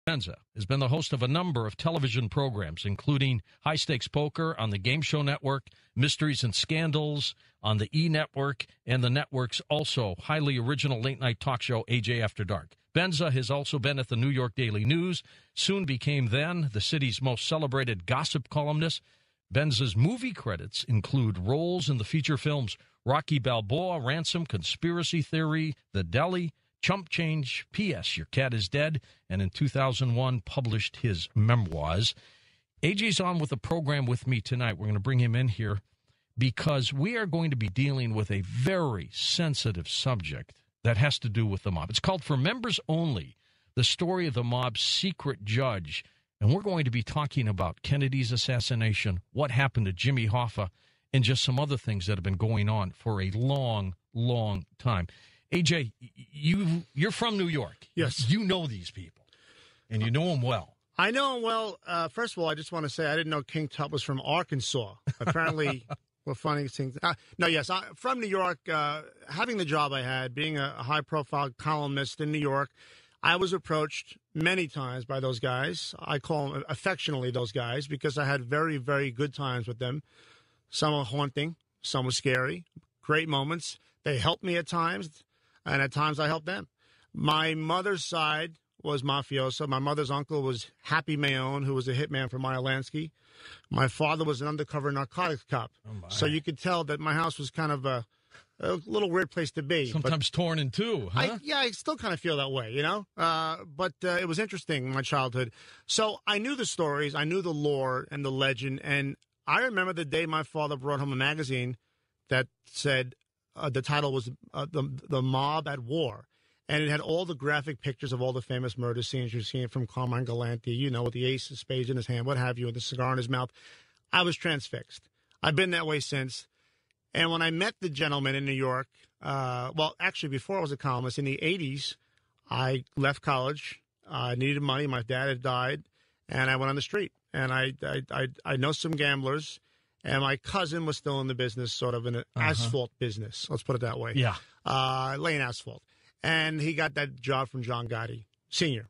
Benza has been the host of a number of television programs, including High Stakes Poker on the Game Show Network, Mysteries and Scandals on the E! Network, and the network's also highly original late-night talk show, AJ After Dark. Benza has also been at the New York Daily News, soon became then the city's most celebrated gossip columnist. Benza's movie credits include roles in the feature films Rocky Balboa, Ransom, Conspiracy Theory, The Deli, Chump Change, P.S. Your Cat is Dead, and in 2001 published his memoirs. AJ's on with the program with me tonight. We're going to bring him in here because we are going to be dealing with a very sensitive subject that has to do with the mob. It's called For Members Only, the story of the mob's secret judge. And we're going to be talking about Kennedy's assassination, what happened to Jimmy Hoffa, and just some other things that have been going on for a long, long time. AJ, you're from New York. Yes. You know these people, and you know them well. I know them well. First of all, I just want to say I didn't know King Tut was from Arkansas. Apparently, we're finding things. From New York, having the job I had, being a high-profile columnist in New York, I was approached many times by those guys. I call them affectionately those guys because I had very, very good times with them. Some were haunting, some were scary, great moments. They helped me at times, and at times I helped them. My mother's side was mafioso. My mother's uncle was Happy Mayone, who was a hitman for Meyer Lansky. My father was an undercover narcotics cop. So you could tell that my house was kind of a little weird place to be. Sometimes torn in two, huh? I still kind of feel that way, you know? But it was interesting in my childhood. So I knew the stories, I knew the lore and the legend, and I remember the day my father brought home a magazine that said the title was The Mob at War. And it had all the graphic pictures of all the famous murder scenes you've seen from Carmine Galante, you know, with the ace of spades in his hand, what have you, with the cigar in his mouth. I was transfixed. I've been that way since. And when I met the gentleman in New York, actually before I was a columnist, in the 80s, I left college. I needed money. My dad had died. And I went on the street. And I know some gamblers. And my cousin was still in the business, sort of in an asphalt business. Let's put it that way. Yeah. Laying asphalt. And he got that job from John Gotti, Sr.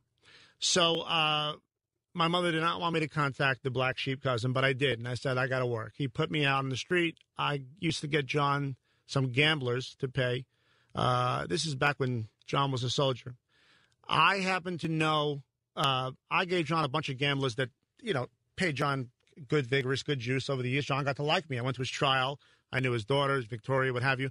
So my mother did not want me to contact the black sheep cousin, but I did. And I said, I got to work. He put me out on the street. I used to get John some gamblers to pay. This is back when John was a soldier. I happen to know I gave John a bunch of gamblers that, you know, paid John good, vigorous, good juice over the years. John got to like me. I went to his trial. I knew his daughters, Victoria, what have you.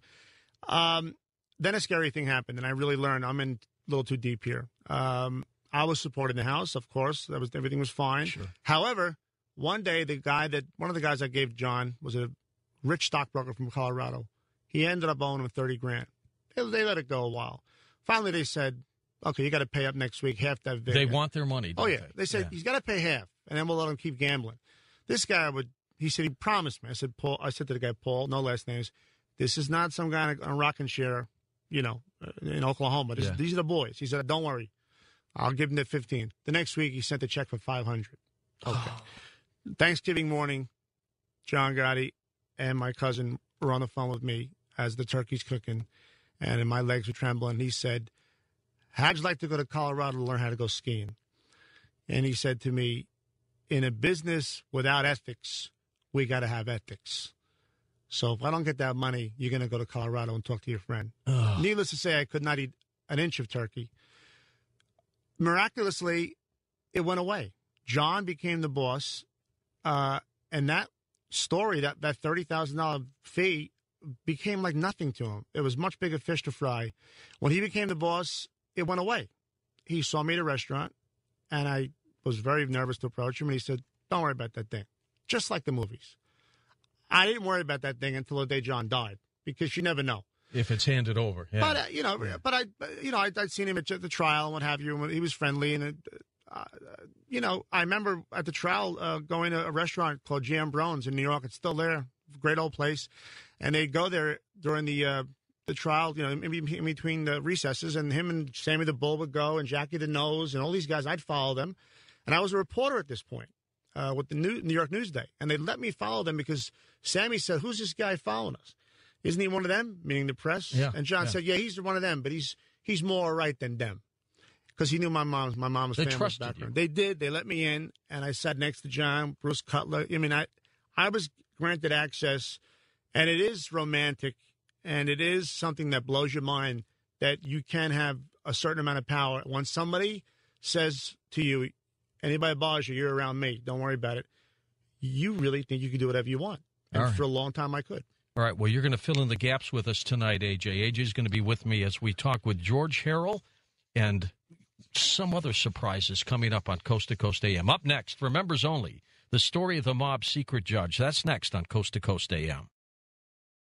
Then a scary thing happened, and I really learned. I'm in a little too deep here. I was supporting the house, of course. Everything was fine. Sure. However, one day, one of the guys I gave John was a rich stockbroker from Colorado. He ended up owing him $30,000. They let it go a while. Finally, they said, "Okay, you got to pay up next week half that." They want their money. Don't they? They said he's got to pay half, and then we'll let him keep gambling. This guy he said he promised me. I said, Paul. I said to the guy, Paul, no last names. This is not some guy on a rocking chair, you know, in Oklahoma. These are the boys. He said, don't worry. I'll give him the 15. The next week, he sent a check for $500. Okay. Thanksgiving morning, John Gotti and my cousin were on the phone with me as the turkey's cooking, and my legs were trembling. He said, how'd you like to go to Colorado to learn how to go skiing? And he said to me, in a business without ethics, we got to have ethics. So if I don't get that money, you're going to go to Colorado and talk to your friend. Ugh. Needless to say, I could not eat an inch of turkey. Miraculously, it went away. John became the boss, and that story, that $30,000 fee, became like nothing to him. It was much bigger fish to fry. When he became the boss, it went away. He saw me at a restaurant, and I was very nervous to approach him, and he said, don't worry about that thing, just like the movies. I didn't worry about that thing until the day John died, because you never know if it's handed over. Yeah. But I'd seen him at the trial and what have you. And he was friendly, and I remember at the trial going to a restaurant called Jambrone's in New York. It's still there, great old place, and they'd go there during the trial, you know, in between the recesses, and him and Sammy the Bull would go, and Jackie the Nose, and all these guys. I'd follow them, and I was a reporter at this point. With the New York Newsday, and they let me follow them because Sammy said, who's this guy following us? Isn't he one of them? Meaning the press. Yeah, and John said, yeah, he's one of them, but he's more right than them. because he knew my mom's They family trusted background. you. They did. They let me in, and I sat next to John, Bruce Cutler. I mean, I was granted access, and it is romantic, and it is something that blows your mind that you can have a certain amount of power. When somebody says to you, anybody bothers you, you're around me, don't worry about it, you really think you can do whatever you want. And for a long time, I could. All right, well, you're going to fill in the gaps with us tonight, AJ. AJ's going to be with me as we talk with George Harrell and some other surprises coming up on Coast to Coast AM. Up next, for members only, the story of the mob's secret judge. That's next on Coast to Coast AM.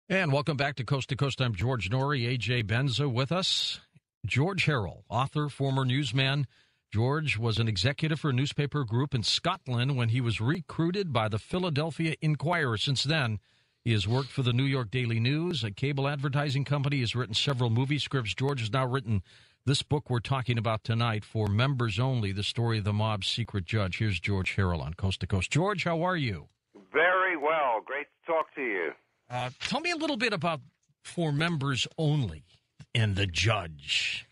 And welcome back to Coast. I'm George Norrie, AJ Benza with us. George Harrell, author, former newsman. George was an executive for a newspaper group in Scotland when he was recruited by the Philadelphia Inquirer. Since then, he has worked for the New York Daily News, a cable advertising company. He has written several movie scripts. George has now written this book we're talking about tonight for members only, the story of the mob's secret judge. Here's George Harrell on Coast to Coast. George, how are you? Very well. Great to talk to you. Tell me a little bit about For Members Only and the judge.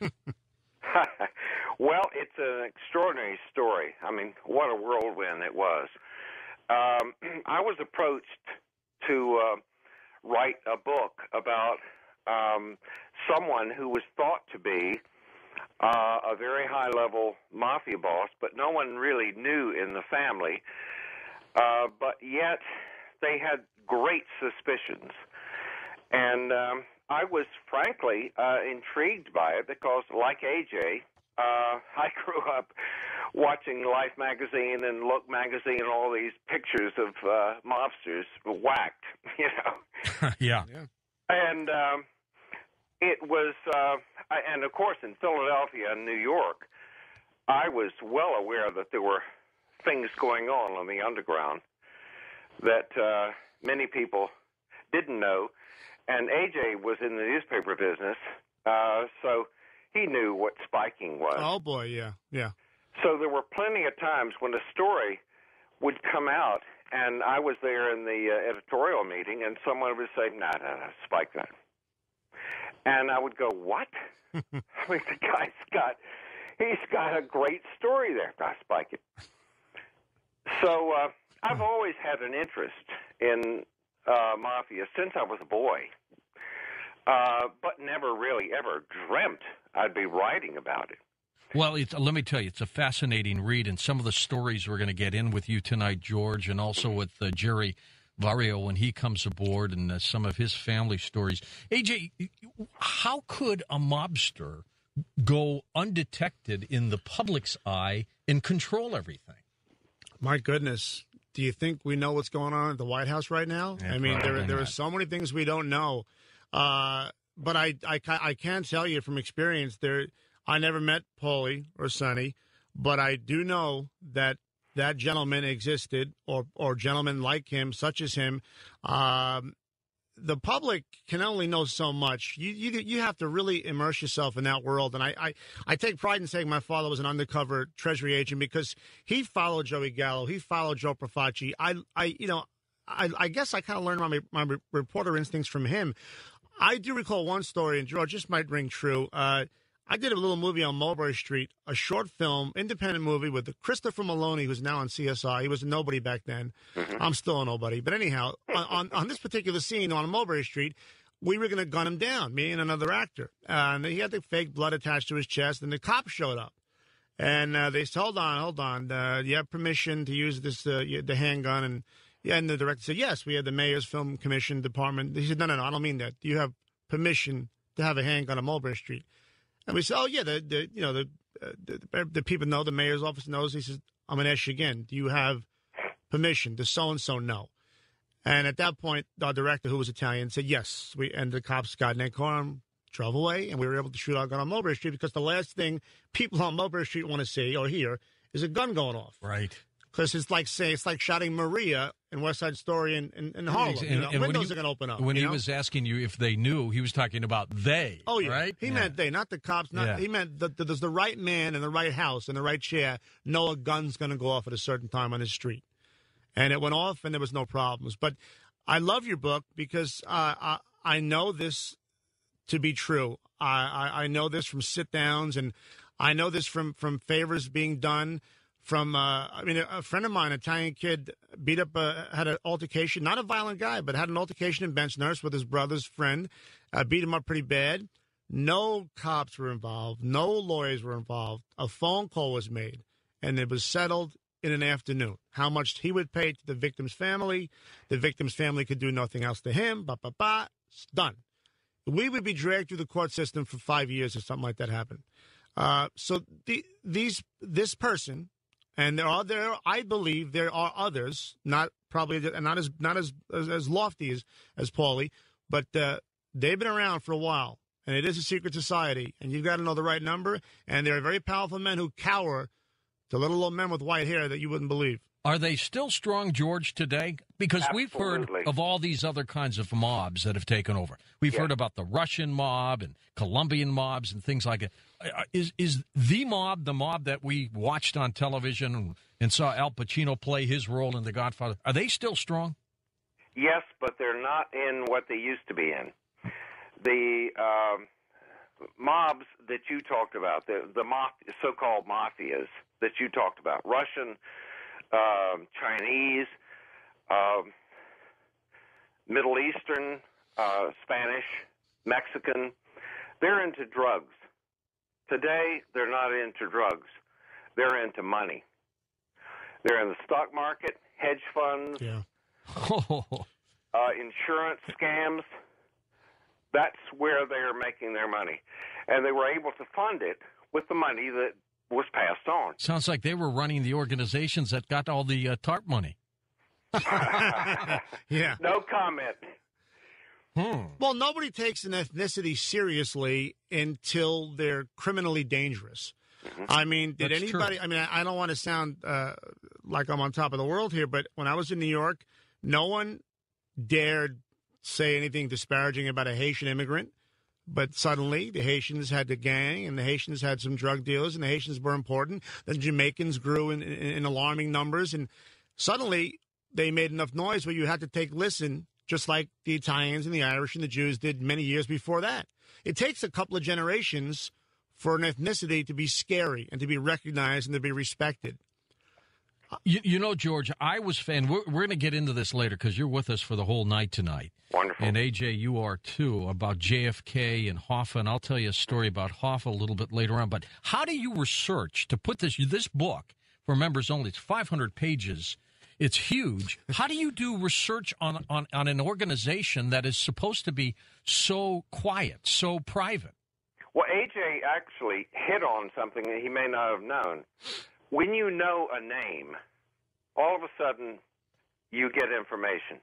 Well, it's an extraordinary story. I mean, what a whirlwind it was. I was approached to write a book about someone who was thought to be a very high-level mafia boss, but no one really knew in the family. But yet they had great suspicions. And I was, frankly, intrigued by it because, like AJ, I grew up watching Life magazine and Look magazine and all these pictures of mobsters whacked, you know. Yeah. And it was, and of course in Philadelphia and New York, I was well aware that there were things going on the underground that many people didn't know. And AJ was in the newspaper business, so he knew what spiking was. Oh, boy, yeah. So there were plenty of times when a story would come out, and I was there in the editorial meeting, and someone would say, no, spike that. And I would go, what? I mean, he's got a great story there. I spike it. So I've always had an interest in Mafia since I was a boy, but never really ever dreamt I'd be writing about it. Well, let me tell you, it's a fascinating read, and some of the stories we're going to get in with you tonight, George, and also with Jerry Vario when he comes aboard and some of his family stories. AJ, how could a mobster go undetected in the public's eye and control everything? My goodness. Do you think we know what's going on at the White House right now? Yeah, I mean, there are not. so many things we don't know. But I can tell you from experience, I never met Paulie or Sonny, but I do know that gentleman existed, or gentlemen like him, such as him. The public can only know so much. You have to really immerse yourself in that world. And I take pride in saying my father was an undercover Treasury agent because he followed Joey Gallo. He followed Joe Profaci. I guess I kind of learned my reporter instincts from him. I do recall one story, and George, this might ring true. I did a little movie on Mulberry Street, a short film, independent movie with Christopher Maloney, who's now on CSI. He was a nobody back then. Mm-hmm. I'm still a nobody. But anyhow, on this particular scene on Mulberry Street, we were going to gun him down, me and another actor. And he had the fake blood attached to his chest, and the cops showed up. And they said, hold on. You have permission to use this the handgun? And the director said, yes, we have the mayor's film commission department. He said, no, I don't mean that. Do you have permission to have a handgun on Mulberry Street? And we said, oh, yeah, the people know, the mayor's office knows. He says, I'm going to ask you again. Do you have permission? Does so-and-so know? And at that point, our director, who was Italian, said, yes. And the cops got in their car and drove away, and we were able to shoot our gun on Mulberry Street because the last thing people on Mulberry Street want to see or hear is a gun going off. Right. Because it's like shouting Maria in West Side Story in Harlem. And windows are going to open up. When he was asking you if they knew, he was talking about they. Oh, yeah. Right? He meant they, not the cops. He meant does the right man in the right house, in the right chair, know a gun's going to go off at a certain time on his street. And it went off, and there was no problems. But I love your book because I know this to be true. I know this from sit-downs, and I know this from favors being done. From a friend of mine, an Italian kid, beat up, had an altercation. Not a violent guy, but had an altercation in bench nurse with his brother's friend. Beat him up pretty bad. No cops were involved. No lawyers were involved. A phone call was made, and it was settled in an afternoon. How much he would pay to the victim's family. The victim's family could do nothing else to him. It's done. We would be dragged through the court system for 5 years if something like that happened. This person. And I believe there are others, not as lofty as Paulie, but they've been around for a while, and it is a secret society, and you've got to know the right number. And there are very powerful men who cower to little old men with white hair that you wouldn't believe. Are they still strong, George, today? Because we've heard of all these other kinds of mobs that have taken over. We've heard about the Russian mob and Colombian mobs and things like that. Is the mob that we watched on television and saw Al Pacino play his role in The Godfather, are they still strong? Yes, but they're not in what they used to be in. The mobs that you talked about, the so-called mafias that you talked about, Russian, Chinese, Middle Eastern, Spanish, Mexican, they're into drugs. Today, they're not into drugs. They're into money. They're in the stock market, hedge funds, insurance scams. That's where they're making their money. And they were able to fund it with the money that was passed on. Sounds like they were running the organizations that got all the TARP money. Yeah. No comment. Well, nobody takes an ethnicity seriously until they're criminally dangerous. I mean, did That's anybody? true. I mean, I don't want to sound like I'm on top of the world here, but when I was in New York, no one dared say anything disparaging about a Haitian immigrant. But suddenly, the Haitians had the gang, and the Haitians had some drug dealers, and the Haitians were important. The Jamaicans grew in alarming numbers, and suddenly they made enough noise where you had to take listen, just like the Italians and the Irish and the Jews did many years before that. It takes a couple of generations for an ethnicity to be scary and to be recognized and to be respected. You know, George, I was fan. We're going to get into this later because you're with us for the whole night tonight. Wonderful. And AJ, you are too, about JFK and Hoffa, and I'll tell you a story about Hoffa a little bit later on. But how do you research to put this book for members only? It's 500 pages. It's huge. How do you do research on an organization that is supposed to be so quiet, so private? Well, AJ actually hit on something that he may not have known. When you know a name, all of a sudden you get information.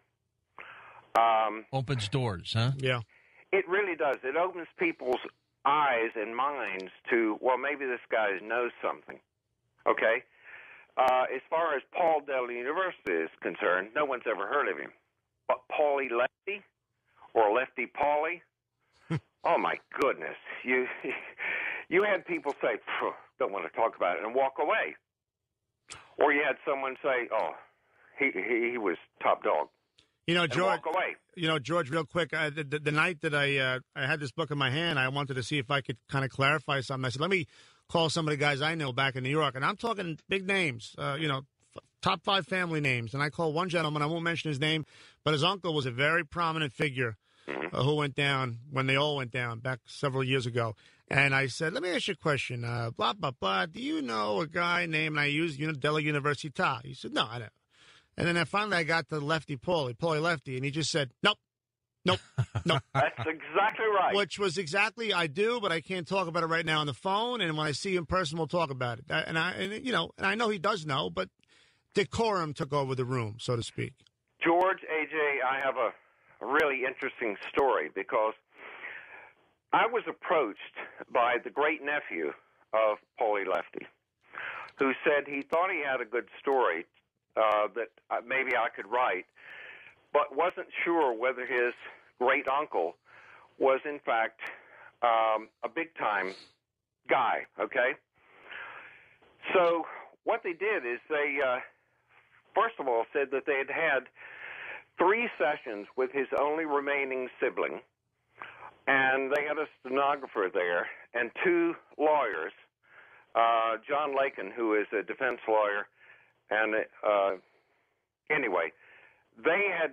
Opens doors, huh? Yeah. It really does. It opens people's eyes and minds to, well, maybe this guy knows something. Okay? As far as Paul Dell University is concerned, no one's ever heard of him. But Paulie Lefty or Lefty Paulie, oh, my goodness. You had people say, don't want to talk about it, and walk away. Or you had someone say, oh, he was top dog. You know, George. Walk away. You know, George. Real quick, the night that I had this book in my hand, I wanted to see if I could kind of clarify something. I said, let me call some of the guys I know back in New York, and I'm talking big names. Top 5 family names. And I called one gentleman. I won't mention his name, but his uncle was a very prominent figure who went down when they all went down back several years ago. And I said, let me ask you a question. Blah, blah, blah. Do you know a guy named, and I used Della Università? He said, no, I don't. And then finally I got to Lefty Paulie Lefty, and he just said, nope. That's exactly right. Which was exactly, I do, but I can't talk about it right now on the phone, and when I see him in person, we'll talk about it. And I know he does know, but decorum took over the room, so to speak. George, AJ, I have a really interesting story because I was approached by the great-nephew of Paulie Lefty, who said he thought he had a good story that maybe I could write, but wasn't sure whether his great-uncle was, in fact, a big-time guy, okay? So what they did is they, first of all, said that they had had 3 sessions with his only remaining sibling, and they had a stenographer there and 2 lawyers John Lakin, who is a defense lawyer, and anyway, they had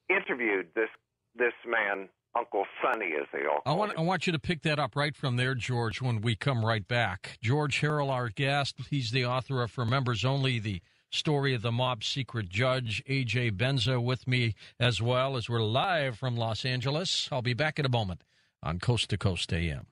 interviewed this man, Uncle Sonny, as they all call him. I want you to pick that up right from there, George, when we come right back. George Harrell, our guest, he's the author of For Members Only, the story of the mob secret judge. A.J. Benza with me as well as we're live from Los Angeles. I'll be back in a moment on Coast to Coast AM.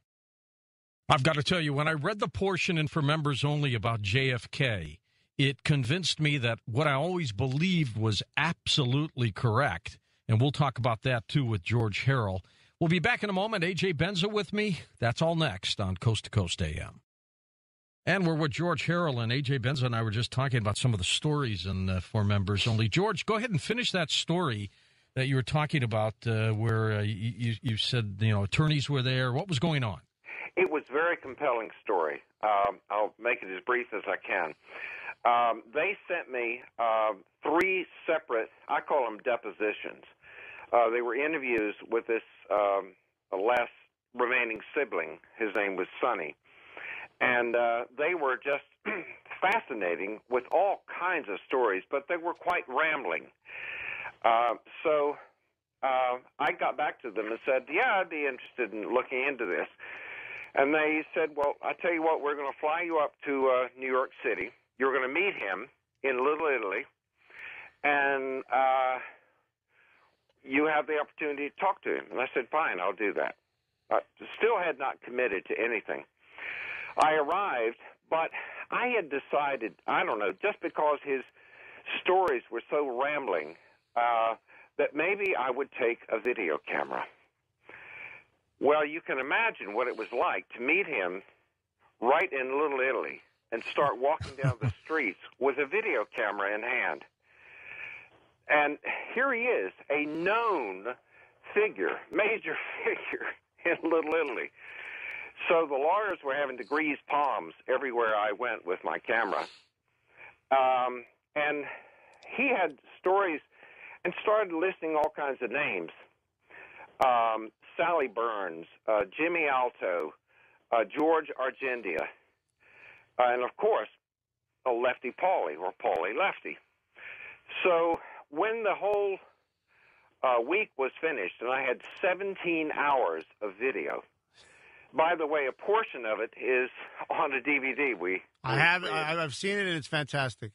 I've got to tell you, when I read the portion in For Members Only about JFK, it convinced me that what I always believed was absolutely correct. And we'll talk about that, too, with George Harrell. We'll be back in a moment. A.J. Benza with me. That's all next on Coast to Coast AM. And we're with George Harrell, and A.J. Benza and I were just talking about some of the stories in For Members Only. George, go ahead and finish that story that you were talking about where you said, attorneys were there. What was going on? It was a very compelling story. I'll make it as brief as I can. They sent me 3 separate, I call them depositions. They were interviews with this last remaining sibling. His name was Sonny. And they were just fascinating with all kinds of stories, but they were quite rambling. So I got back to them and said, yeah, I'd be interested in looking into this. And they said, well, I tell you what, we're going to fly you up to New York City. You're going to meet him in Little Italy, and you have the opportunity to talk to him. And I said, fine, I'll do that. I still had not committed to anything. I arrived, but I had decided, I don't know, just because his stories were so rambling, that maybe I would take a video camera. Well, you can imagine what it was like to meet him right in Little Italy and start walking down the streets with a video camera in hand. And here he is, a known figure, major figure in Little Italy. So the lawyers were having to grease palms everywhere I went with my camera. And he had stories and started listing all kinds of names. Sally Burns, Jimmy Alto, George Argendia, and, of course, a Lefty Paulie, or Paulie Lefty. So when the whole week was finished, and I had 17 hours of video. By the way, a portion of it is on a DVD. I've seen it, and it's fantastic.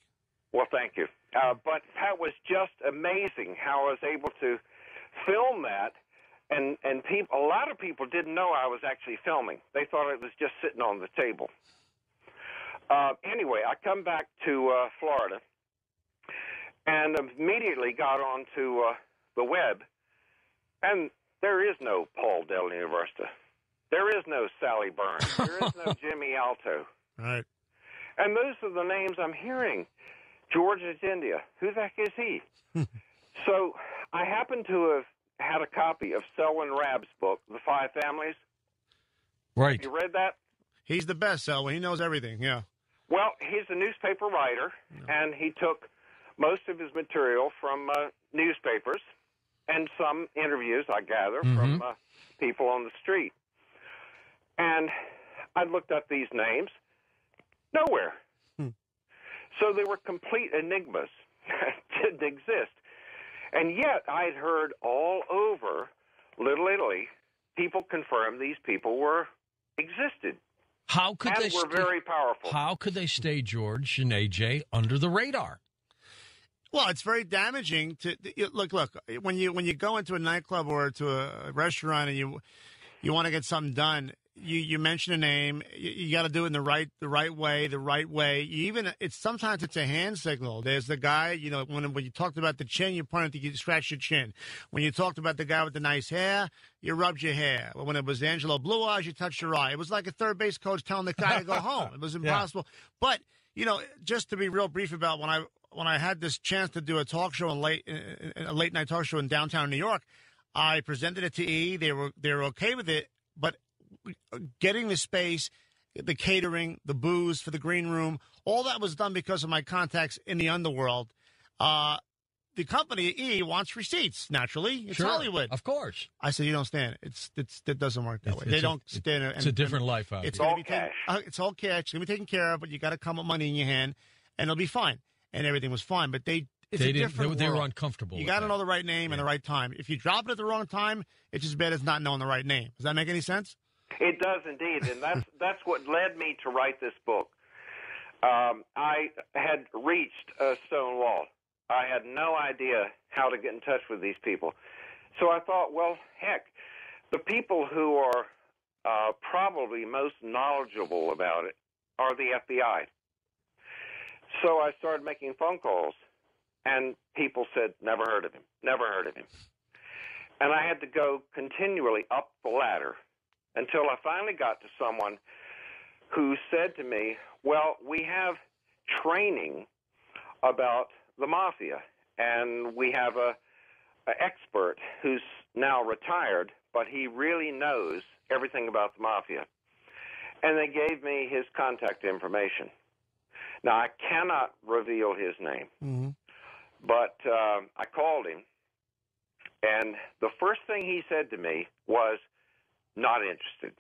Well, thank you. But that was just amazing how I was able to film that. And a lot of people didn't know I was actually filming. They thought it was just sitting on the table. Anyway, I come back to Florida and immediately got onto the web, and there is no Paul Del Universita. There is no Sally Burns. There is no Jimmy Alto. Right. And those are the names I'm hearing. George Argendia. Who the heck is he? So I happen to have had a copy of Selwyn Rabb's book, The Five Families. Right. You read that? He's the best, Selwyn. He knows everything, yeah. Well, he's a newspaper writer, and he took most of his material from newspapers and some interviews, I gather, from people on the street. And I looked up these names. Nowhere. So they were complete enigmas. Didn't exist. And yet I'd heard all over Little Italy, people confirm these people existed. How could and they were very powerful. How could they stay, George and AJ, under the radar? Well, it's very damaging to look. When you go into a nightclub or to a restaurant and you want to get something done, you mention a name. You got to do it in the right way. Sometimes it's a hand signal. There's the guy, when you talked about the chin, you pointed to you scratch your chin. When you talked about the guy with the nice hair, you rubbed your hair. When it was Angelo Blue Eyes, you touched your eye. It was like a third base coach telling the guy to go home. It was impossible. Yeah. But just to be real brief about when I had this chance to do a talk show, a late night talk show in downtown New York, I presented it to E. They were okay with it, but getting the space, the catering, the booze for the green room, all that was done because of my contacts in the underworld. the company E wants receipts. Naturally, it's Sure, Hollywood. of course. I said, you don't stand it. It doesn't work that way. They don't stand it. It's a different life out It's here. all cash. It's all cash. It's gonna be taken care of, but you got to come with money in your hand, and it'll be fine. And everything was fine. But it's a different they were world. uncomfortable. You got to know the right name and the right time. If you drop it at the wrong time, it's as bad as not knowing the right name. Does that make any sense? It does indeed, and that's what led me to write this book. I had reached a stone wall. I had no idea how to get in touch with these people. So I thought, well, heck, the people who are probably most knowledgeable about it are the FBI. So I started making phone calls, and people said, never heard of him, never heard of him. And I had to go continually up the ladder until I finally got to someone who said to me, well, we have training about the Mafia, and we have an expert who's now retired, but he really knows everything about the Mafia. And they gave me his contact information. Now, I cannot reveal his name, but I called him, and the first thing he said to me was, not interested.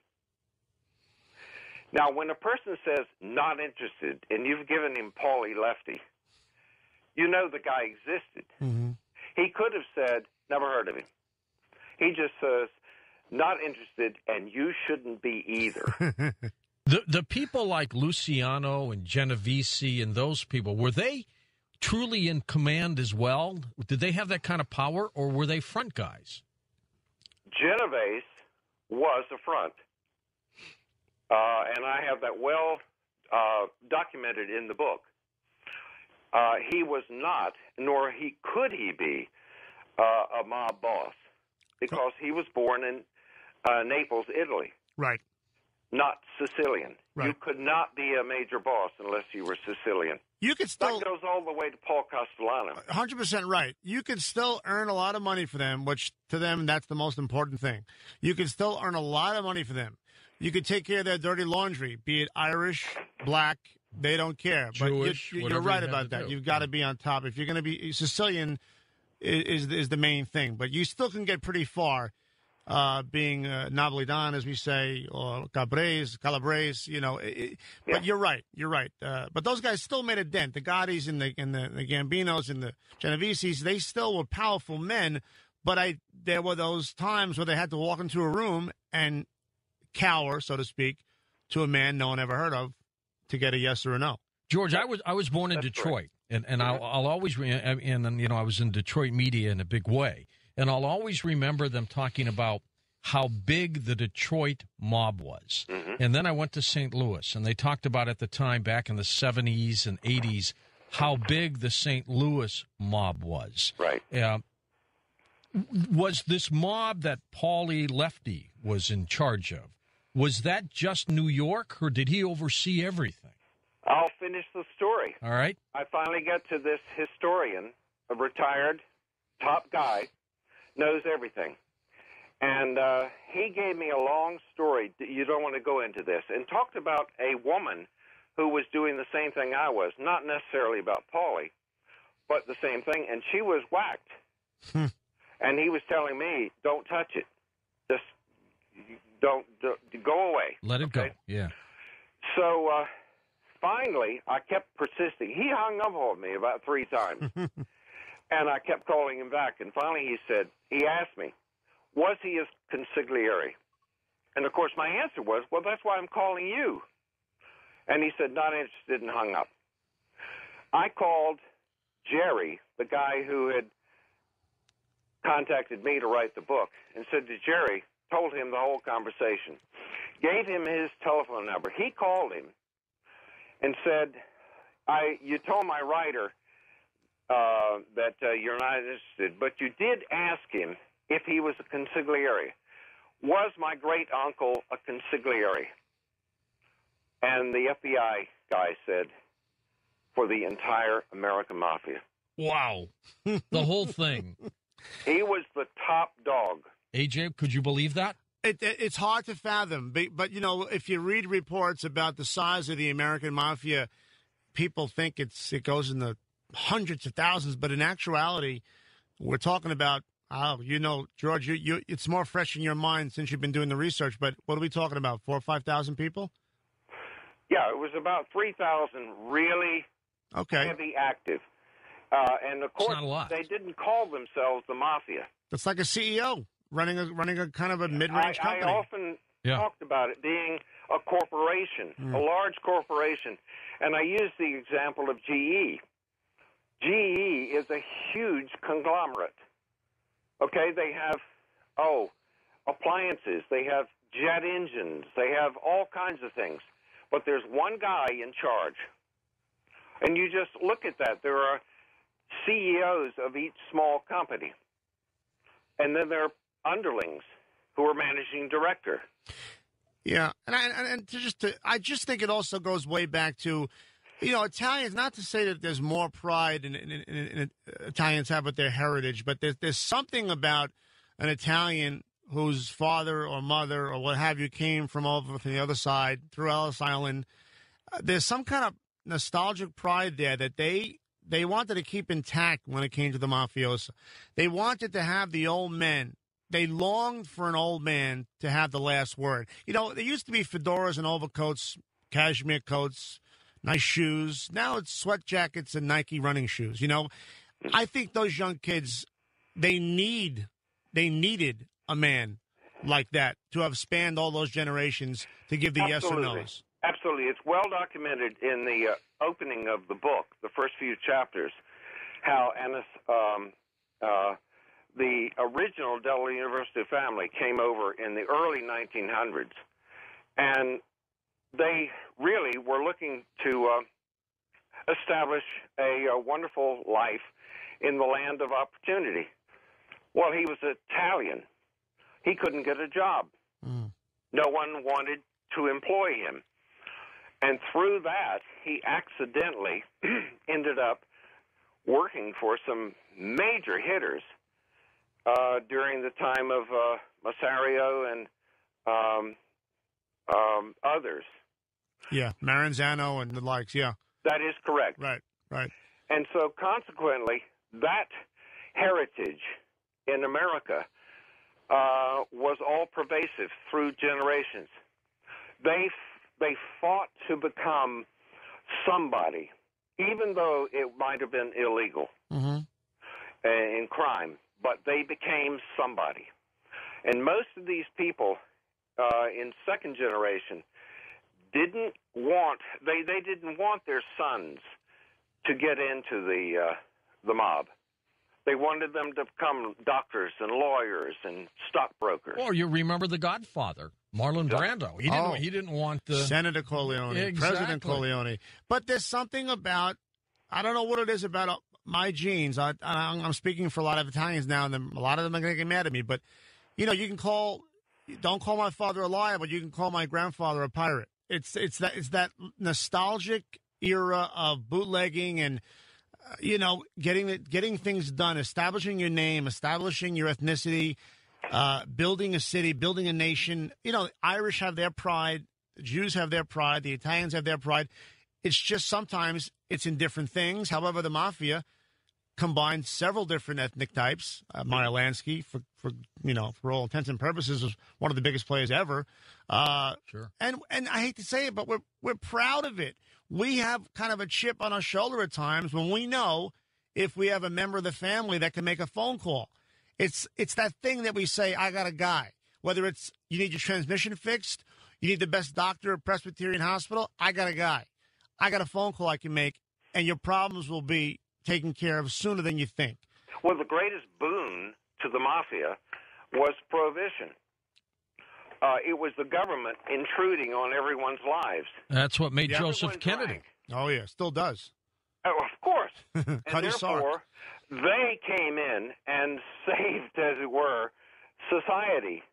Now, when a person says not interested, and you've given him Paulie Lefty, you know the guy existed. He could have said, never heard of him. He just says, not interested, and you shouldn't be either. The people like Luciano and Genovese and those people, were they truly in command as well? Did they have that kind of power, or were they front guys? Genovese was a front. And I have that well documented in the book. He was not, nor could he be, a mob boss, because he was born in Naples, Italy. Right. Not Sicilian. Right. You could not be a major boss unless you were Sicilian. You could still. That goes all the way to Paul Castellano. 100% right. You could still earn a lot of money for them, which to them, that's the most important thing. You could still earn a lot of money for them. You could take care of their dirty laundry, be it Irish, black, they don't care. Jewish, but you're right about that. You've got to be on top. If you're going to be Sicilian, is the main thing. But you still can get pretty far being Napolitan, as we say, or Calabrese, But you're right. You're right. But those guys still made a dent. The Gottis and the Gambinos and the Genoveses, they still were powerful men. But there were those times where they had to walk into a room and cower, so to speak, to a man no one ever heard of to get a yes or a no. George, I was born in Detroit, and I'll always I was in Detroit media in a big way, and I'll always remember them talking about how big the Detroit mob was. And then I went to St. Louis, and they talked about at the time back in the 70s and 80s how big the St. Louis mob was. Right. Was this mob that Paulie Lefty was in charge of, was that just New York, or did he oversee everything? I'll finish the story. All right. I finally get to this historian, a retired top guy, knows everything. And he gave me a long story. You don't want to go into this. And talked about a woman who was doing the same thing I was, not necessarily about Paulie, but the same thing. And she was whacked. And he was telling me, don't touch it. Just don't go away. Let it go. Yeah. So finally, I kept persisting. He hung up on me about 3 times. And I kept calling him back. And finally he asked me, was he a consigliere? And, of course, my answer was, well, that's why I'm calling you. And he said, not interested, and hung up. I called Jerry, the guy who had contacted me to write the book, and said to Jerry, told him the whole conversation, gave him his telephone number. He called him and said, you told my writer that you're not interested, but you did ask him if he was a consigliere. Was my great-uncle a consigliere? And the FBI guy said, for the entire American Mafia. Wow. The whole thing. He was the top dog. AJ, could you believe that? It's hard to fathom, but if you read reports about the size of the American Mafia, people think it goes in the hundreds of thousands, but in actuality, we're talking about, George, it's more fresh in your mind since you've been doing the research, but what are we talking about, 4,000 or 5,000 people? Yeah, it was about 3,000 really heavy active. And, of course, they didn't call themselves the Mafia. That's like a CEO running a kind of a mid-range company. I often talked about it being a corporation, a large corporation. And I use the example of GE. GE is a huge conglomerate. Okay, they have, appliances, they have jet engines, they have all kinds of things. But there's one guy in charge. And you just look at that. There are CEOs of each small company. And then there are underlings who are managing director. Yeah, I just think it also goes way back to, Italians. Not to say that there's more pride in Italians have with their heritage, but there's something about an Italian whose father or mother or what have you came from over from the other side through Ellis Island. There's some kind of nostalgic pride there that they wanted to keep intact when it came to the mafioso. They wanted to have the old men. They longed for an old man to have the last word. There used to be fedoras and overcoats, cashmere coats, nice shoes. Now it's sweat jackets and Nike running shoes. I think those young kids, they needed a man like that to have spanned all those generations to give the yes or no's. Absolutely. It's well documented in the opening of the book, the first few chapters, how the original Delaware University family came over in the early 1900s, and they really were looking to establish a wonderful life in the land of opportunity. Well, he was Italian. He couldn't get a job. No one wanted to employ him. And through that, he accidentally ended up working for some major hitters during the time of Massario and others. Yeah, Maranzano and the likes, yeah. That is correct. Right. And so consequently, that heritage in America was all pervasive through generations. They fought to become somebody, even though it might have been illegal in crime, but they became somebody. And most of these people in second generation didn't want their sons to get into the mob. They wanted them to become doctors and lawyers and stockbrokers. Or you remember The Godfather, Marlon Brando. He didn't want the Senator Corleone, President Corleone. But there's something about, I don't know what it is about my genes. I'm speaking for a lot of Italians now, and a lot of them are going to get mad at me. But you can don't call my father a liar, but you can call my grandfather a pirate. It's that nostalgic era of bootlegging and getting things done, establishing your name, establishing your ethnicity, building a city, building a nation. Irish have their pride, the Jews have their pride, the Italians have their pride. It's just sometimes it's in different things. However, the Mafia combined several different ethnic types. Meyer Lansky, for all intents and purposes, was one of the biggest players ever. Sure. And I hate to say it, but we're proud of it. We have kind of a chip on our shoulder at times when we know if we have a member of the family that can make a phone call. It's that thing that we say, I got a guy. Whether it's you need your transmission fixed, you need the best doctor at Presbyterian Hospital, I got a guy. I got a phone call I can make, and your problems will be taken care of sooner than you think. Well, the greatest boon to the Mafia was prohibition. It was the government intruding on everyone's lives. That's what made Joseph Kennedy. Drank. Oh, yeah, still does. Oh, of course. And Cutty Sark. therefore, they came in and saved, as it were, society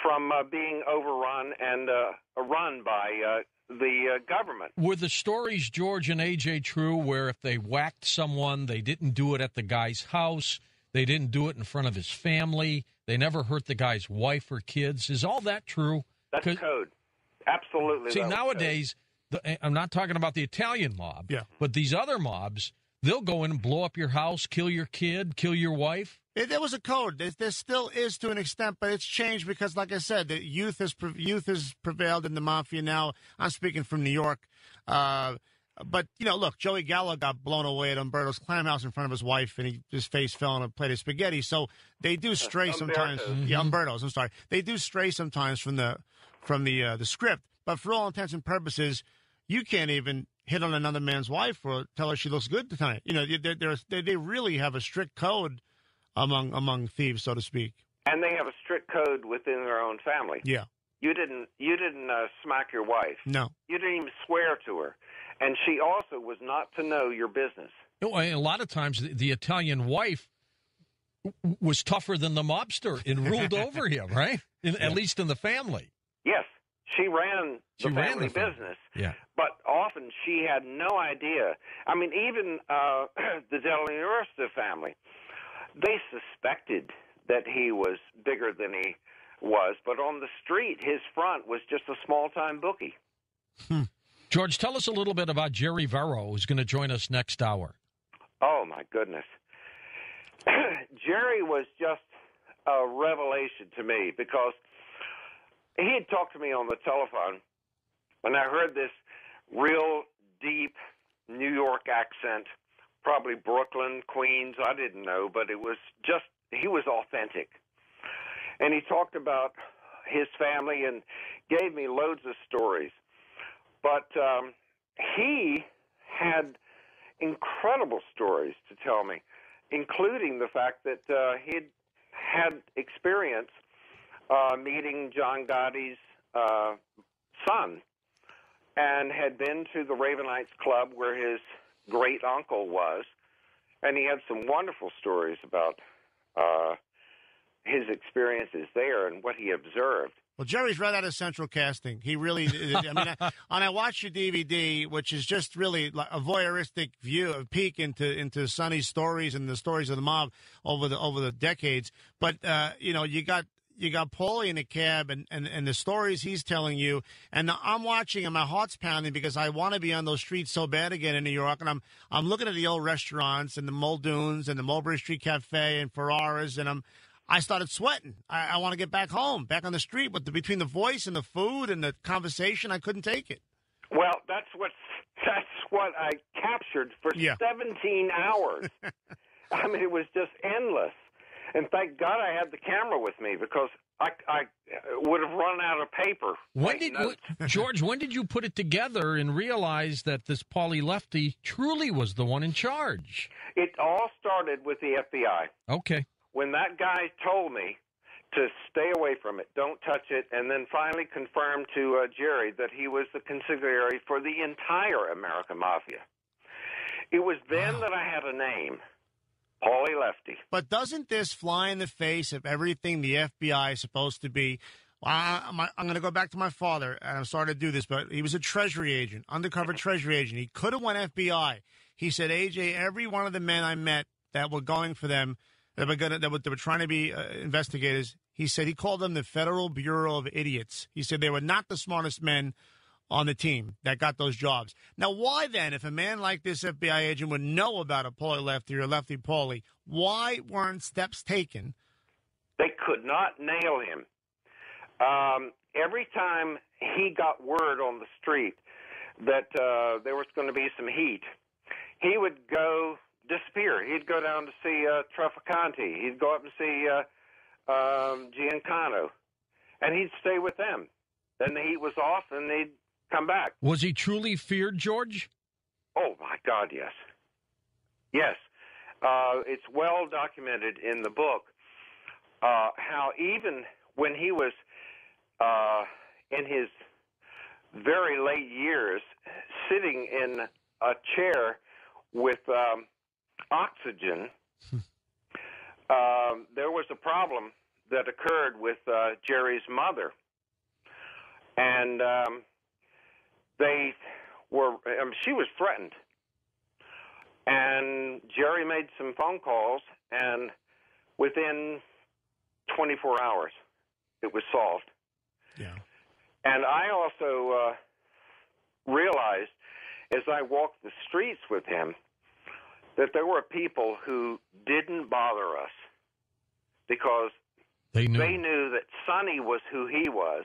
from being overrun and run by the government. Were the stories, George and AJ, true, where if they whacked someone, they didn't do it at the guy's house, they didn't do it in front of his family, they never hurt the guy's wife or kids? Is all that true? That's code. Absolutely. See, nowadays, I'm not talking about the Italian mob, but these other mobs, they'll go in and blow up your house, kill your kid, kill your wife. There was a code. There still is to an extent, but it's changed because, like I said, the youth has prevailed in the mafia now. I'm speaking from New York. But, look, Joey Gallo got blown away at Umberto's Clam House in front of his wife, and his face fell on a plate of spaghetti. So they do stray sometimes. Yeah, Umberto's, I'm sorry. They do stray sometimes from the script. But for all intents and purposes, you can't even hit on another man's wife or tell her she looks good tonight. They really have a strict code among thieves, so to speak. And they have a strict code within their own family. Yeah. You didn't smack your wife. No. You didn't even swear to her. And she also was not to know your business. A lot of times the Italian wife was tougher than the mobster and ruled over him, right? At least in the family. Yes. She ran the family business. Yeah. But often she had no idea. I mean, even the Della Ursta family, they suspected that he was bigger than he was. But on the street, his front was just a small-time bookie. George, tell us a little bit about Jerry Vero, who's going to join us next hour. Oh, my goodness. Jerry was just a revelation to me because he had talked to me on the telephone when I heard this real deep New York accent, probably Brooklyn, Queens, I didn't know, but it was just, he was authentic. And he talked about his family and gave me loads of stories. But he had incredible stories to tell me, including the fact that he'd had experience meeting John Gotti's son and had been to the Raven Knights Club where his great uncle was. And he had some wonderful stories about his experiences there and what he observed. Well, Jerry's right out of Central Casting. He really, I watched your DVD, which is just really like a voyeuristic view, a peek into Sonny's stories and the stories of the mob over the decades. But you got Paulie in a cab and the stories he's telling you, and I'm watching and my heart's pounding because I want to be on those streets so bad again in New York. And I'm looking at the old restaurants and the Muldoons and the Mulberry Street Cafe and Ferraras, and I started sweating. I want to get back home, back on the street. But between the voice and the food and the conversation, I couldn't take it. Well, that's what I captured for 17 hours. I mean, it was just endless. And thank God I had the camera with me because I would have run out of paper. George, when did you put it together and realize that this Paulie Lefty truly was the one in charge? It all started with the FBI. Okay. When that guy told me to stay away from it, don't touch it, and then finally confirmed to Jerry that he was the consigliere for the entire American Mafia, it was then that I had a name, Paulie Lefty. But doesn't this fly in the face of everything the FBI is supposed to be? I'm going to go back to my father, and I'm sorry to do this, but he was a Treasury agent, undercover Treasury agent. He could have went FBI. He said, AJ, every one of the men I met that were going for them, that were trying to be investigators, he said he called them the Federal Bureau of Idiots. He said they were not the smartest men on the team that got those jobs. Now, why then, if a man like this FBI agent would know about a Paulie Lefty or Lefty Paulie, why weren't steps taken? They could not nail him. Every time he got word on the street that there was going to be some heat, he would disappear. He'd go down to see Trafficante. He'd go up and see Giancano, and he'd stay with them. Then the heat was off, and they'd come back. Was he truly feared, George? Oh, my God, yes. Yes. It's well documented in the book how even when he was in his very late years sitting in a chair with oxygen, there was a problem that occurred with Jerry's mother. And she was threatened. And Jerry made some phone calls, and within 24 hours, it was solved. Yeah. And I also realized as I walked the streets with him that there were people who didn't bother us because They knew that Sonny was who he was,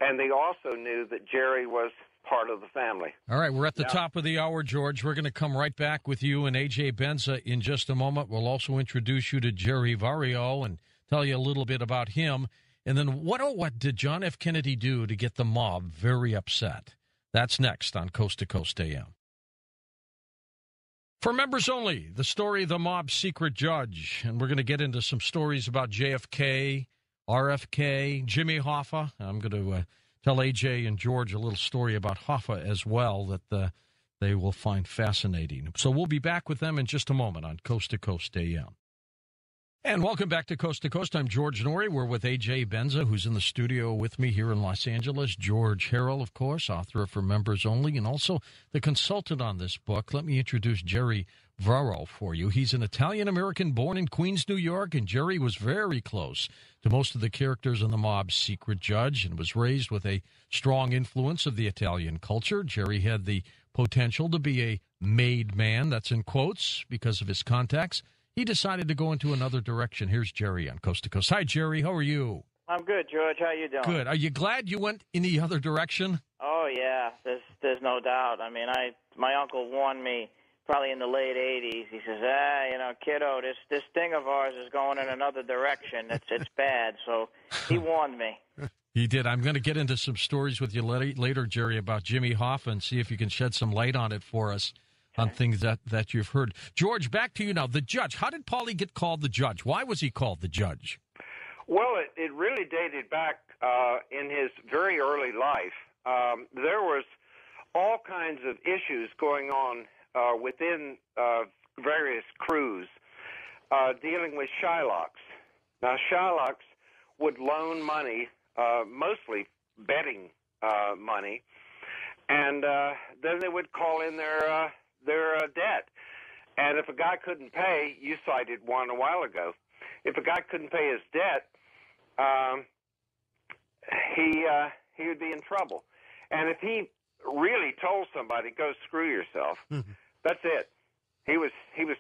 and they also knew that Jerry was part of the family. All right, we're at the top of the hour, George. We're going to come right back with you and A.J. Benza in just a moment. We'll also introduce you to Jerry Vario and tell you a little bit about him. And then what did John F. Kennedy do to get the mob very upset? That's next on Coast to Coast AM. For members only, the story of the mob's secret judge. And we're going to get into some stories about JFK, RFK, Jimmy Hoffa. I'm going to tell AJ and George a little story about Hoffa as well that they will find fascinating. So we'll be back with them in just a moment on Coast to Coast AM. And welcome back to Coast. I'm George Norrie. We're with A.J. Benza, who's in the studio with me here in Los Angeles. George Harrell, of course, author of For Members Only, and also the consultant on this book. Let me introduce Jerry Vario for you. He's an Italian-American born in Queens, New York, and Jerry was very close to most of the characters in the mob's secret judge and was raised with a strong influence of the Italian culture. Jerry had the potential to be a made man, that's in quotes, because of his contacts. He decided to go into another direction. Here's Jerry on Coast to Coast. Hi, Jerry. How are you? I'm good, George. How you doing? Good. Are you glad you went in the other direction? Oh yeah, there's no doubt. I mean, my uncle warned me probably in the late '80s. He says, kiddo, this thing of ours is going in another direction. It's bad. So he warned me. He did. I'm going to get into some stories with you later, Jerry, about Jimmy Hoffa and see if you can shed some light on it for us. On things that you've heard. George, back to you now. The judge. How did Paulie get called the judge? Why was he called the judge? Well, it really dated back in his very early life. There was all kinds of issues going on within various crews dealing with Shylocks. Now, Shylocks would loan money, mostly betting money, and then they would call in their debt. And if a guy couldn't pay, you cited one a while ago, if a guy couldn't pay his debt, he would be in trouble. And if he really told somebody, go screw yourself, that's it. He was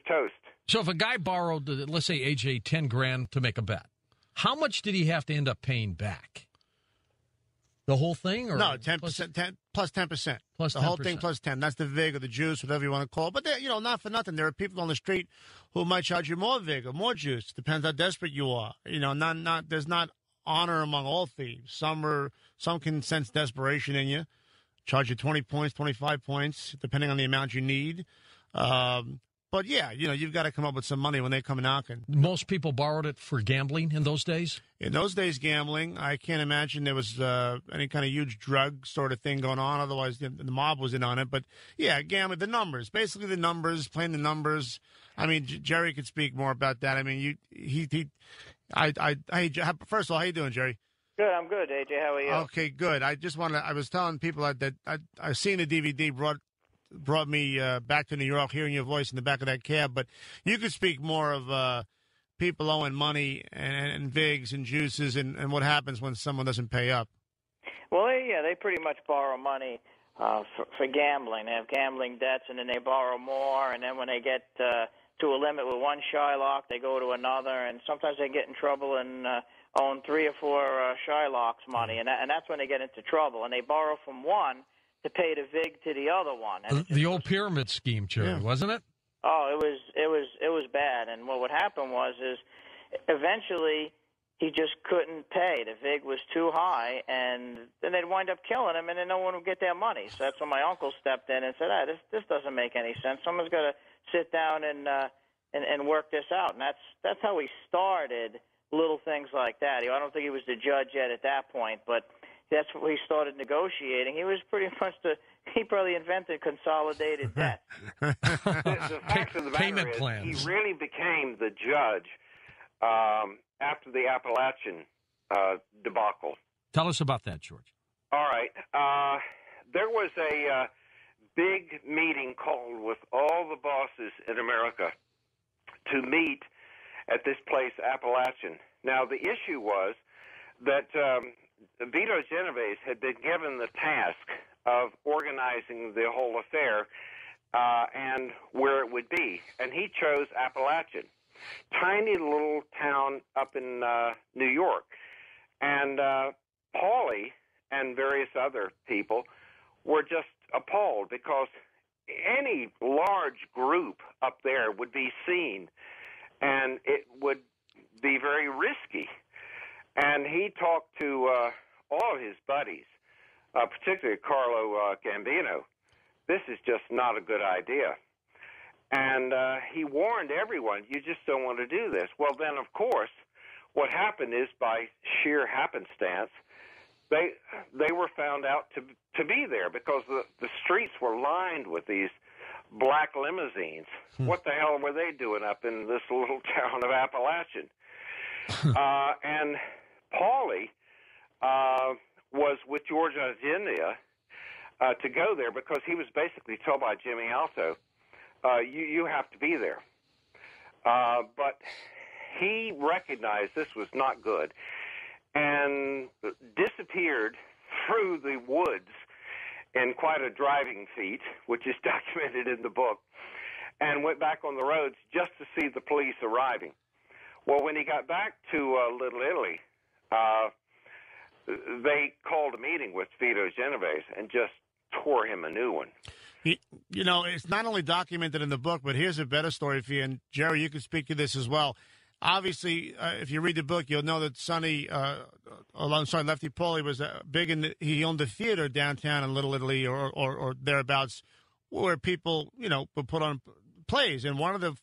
toast. So if a guy borrowed, let's say, AJ, $10,000 to make a bet, how much did he have to end up paying back? The whole thing? Or no, 10%, plus 10%. Plus the 10%. whole thing plus 10. That's the VIG or the juice, whatever you want to call it. But, not for nothing. There are people on the street who might charge you more VIG or more juice. Depends how desperate you are. There's not honor among all thieves. Some can sense desperation in you. Charge you 20 points, 25 points, depending on the amount you need. But, yeah, you've got to come up with some money when they come knocking. Most people borrowed it for gambling in those days? In those days, gambling. I can't imagine there was any kind of huge drug sort of thing going on. Otherwise, the mob was in on it. But, yeah, gambling, the numbers. Basically the numbers, playing the numbers. I mean, Jerry could speak more about that. I mean, first of all, how you doing, Jerry? Good, I'm good, AJ. How are you? Okay, good. I was telling people that I've seen the DVD brought me back to New York, hearing your voice in the back of that cab. But you could speak more of people owing money and VIGs and juices and what happens when someone doesn't pay up. Well, they pretty much borrow money for gambling. They have gambling debts, and then they borrow more. And then when they get to a limit with one Shylock, they go to another. And sometimes they get in trouble and own 3 or 4 Shylocks money. And that's when they get into trouble. And they borrow from one to pay the VIG to the other one. And the old pyramid scheme, Jerry, wasn't it? Oh, it was bad. And what would happen was eventually he just couldn't pay. The VIG was too high, and then they'd wind up killing him, and then no one would get their money. So that's when my uncle stepped in and said, this doesn't make any sense. Someone's got to sit down and work this out. And that's how he started little things like that. I don't think he was the judge yet at that point, but that's when he started negotiating. He was pretty much he probably invented consolidated debt. The fact of the matter Payment is, plans. he really became the judge after the Appalachian debacle. Tell us about that, George. All right. There was a big meeting called with all the bosses in America to meet at this place, Appalachian. Now, the issue was that Vito Genovese had been given the task of organizing the whole affair and where it would be. And he chose Appalachian, tiny little town up in New York. And Paulie and various other people were just appalled because any large group up there would be seen, and it would be very risky. And he talked to all of his buddies, particularly Carlo Gambino. This is just not a good idea. And he warned everyone, you just don't want to do this. Well, then, of course, what happened is by sheer happenstance, they were found out to be there because the streets were lined with these black limousines. What the hell were they doing up in this little town of Appalachian? And Paulie was with George Agendia to go there because he was basically told by Jimmy Alto, you have to be there. But he recognized this was not good and disappeared through the woods in quite a driving feat, which is documented in the book, and went back on the roads just to see the police arriving. Well, when he got back to Little Italy, they called a meeting with Vito Genovese and just tore him a new one. You know, it's not only documented in the book, but here's a better story for you. And, Jerry, you can speak to this as well. Obviously, if you read the book, you'll know that Lefty Paulie was he owned a theater downtown in Little Italy or thereabouts where people, would put on plays. And one of the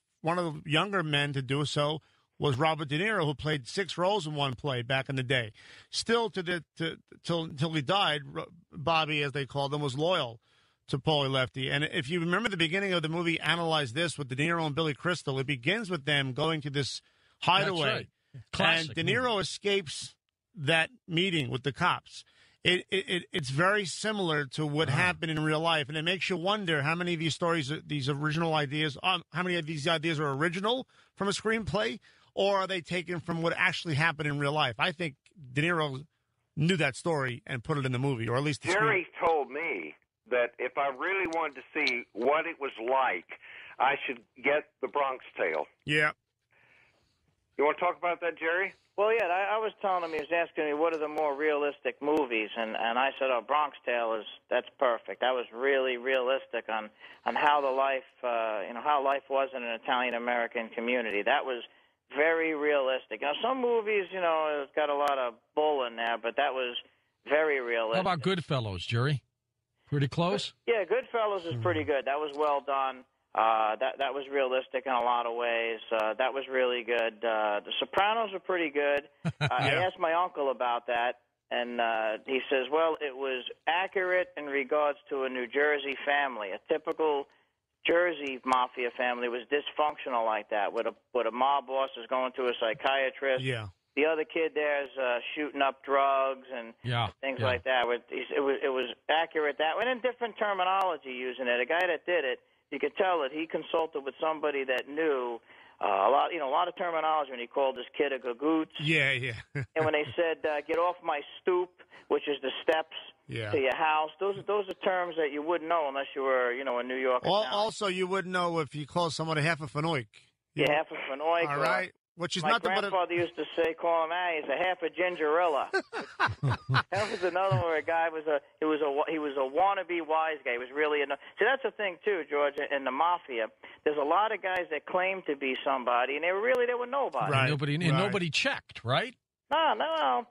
younger men to do so was Robert De Niro, who played 6 roles in one play back in the day. Still, till he died, Bobby, as they called him, was loyal to Paulie Lefty. And if you remember the beginning of the movie Analyze This with De Niro and Billy Crystal, it begins with them going to this hideaway. Classic and De Niro escapes that meeting with the cops. It's very similar to what happened in real life, and it makes you wonder how many of these stories, these original ideas, how many of these ideas are original from a screenplay, or are they taken from what actually happened in real life? I think De Niro knew that story and put it in the movie, or at least the Jerry told me that if I really wanted to see what it was like, I should get The Bronx Tale. Yeah. You want to talk about that, Jerry? Well, yeah, I was telling him, he was asking me what are the more realistic movies, and I said, Bronx Tale that's perfect. That was really realistic on how the life, how life was in an Italian American community. That was very realistic. Now, some movies, it's got a lot of bull in there, but that was very realistic. How about Goodfellas, Jerry? Pretty close? Yeah, Goodfellas is pretty good. That was well done. That was realistic in a lot of ways. That was really good. The Sopranos are pretty good. I asked my uncle about that, and he says, well, it was accurate in regards to a New Jersey family. A typical Jersey mafia family was dysfunctional like that, where a mob boss is going to a psychiatrist. Yeah. The other kid there is shooting up drugs and things like that. It was accurate that way, and in different terminology using it. A guy that did it, you could tell that he consulted with somebody that knew a lot of terminology when he called this kid a gagoots. Yeah. And when they said, get off my stoop, which is the steps to your house, those are terms that you wouldn't know unless you were, in New York. Also, you wouldn't know if you called someone a half a fanoik. Yeah, half a fanoik. All right. Which is my nothing but grandfather used to say, call him, he's a half a gingerilla. That was another one where a guy was a wannabe wise guy. He was really see, that's the thing too, George. In the mafia, there's a lot of guys that claim to be somebody, and they were nobody. Right. Nobody checked, right? No,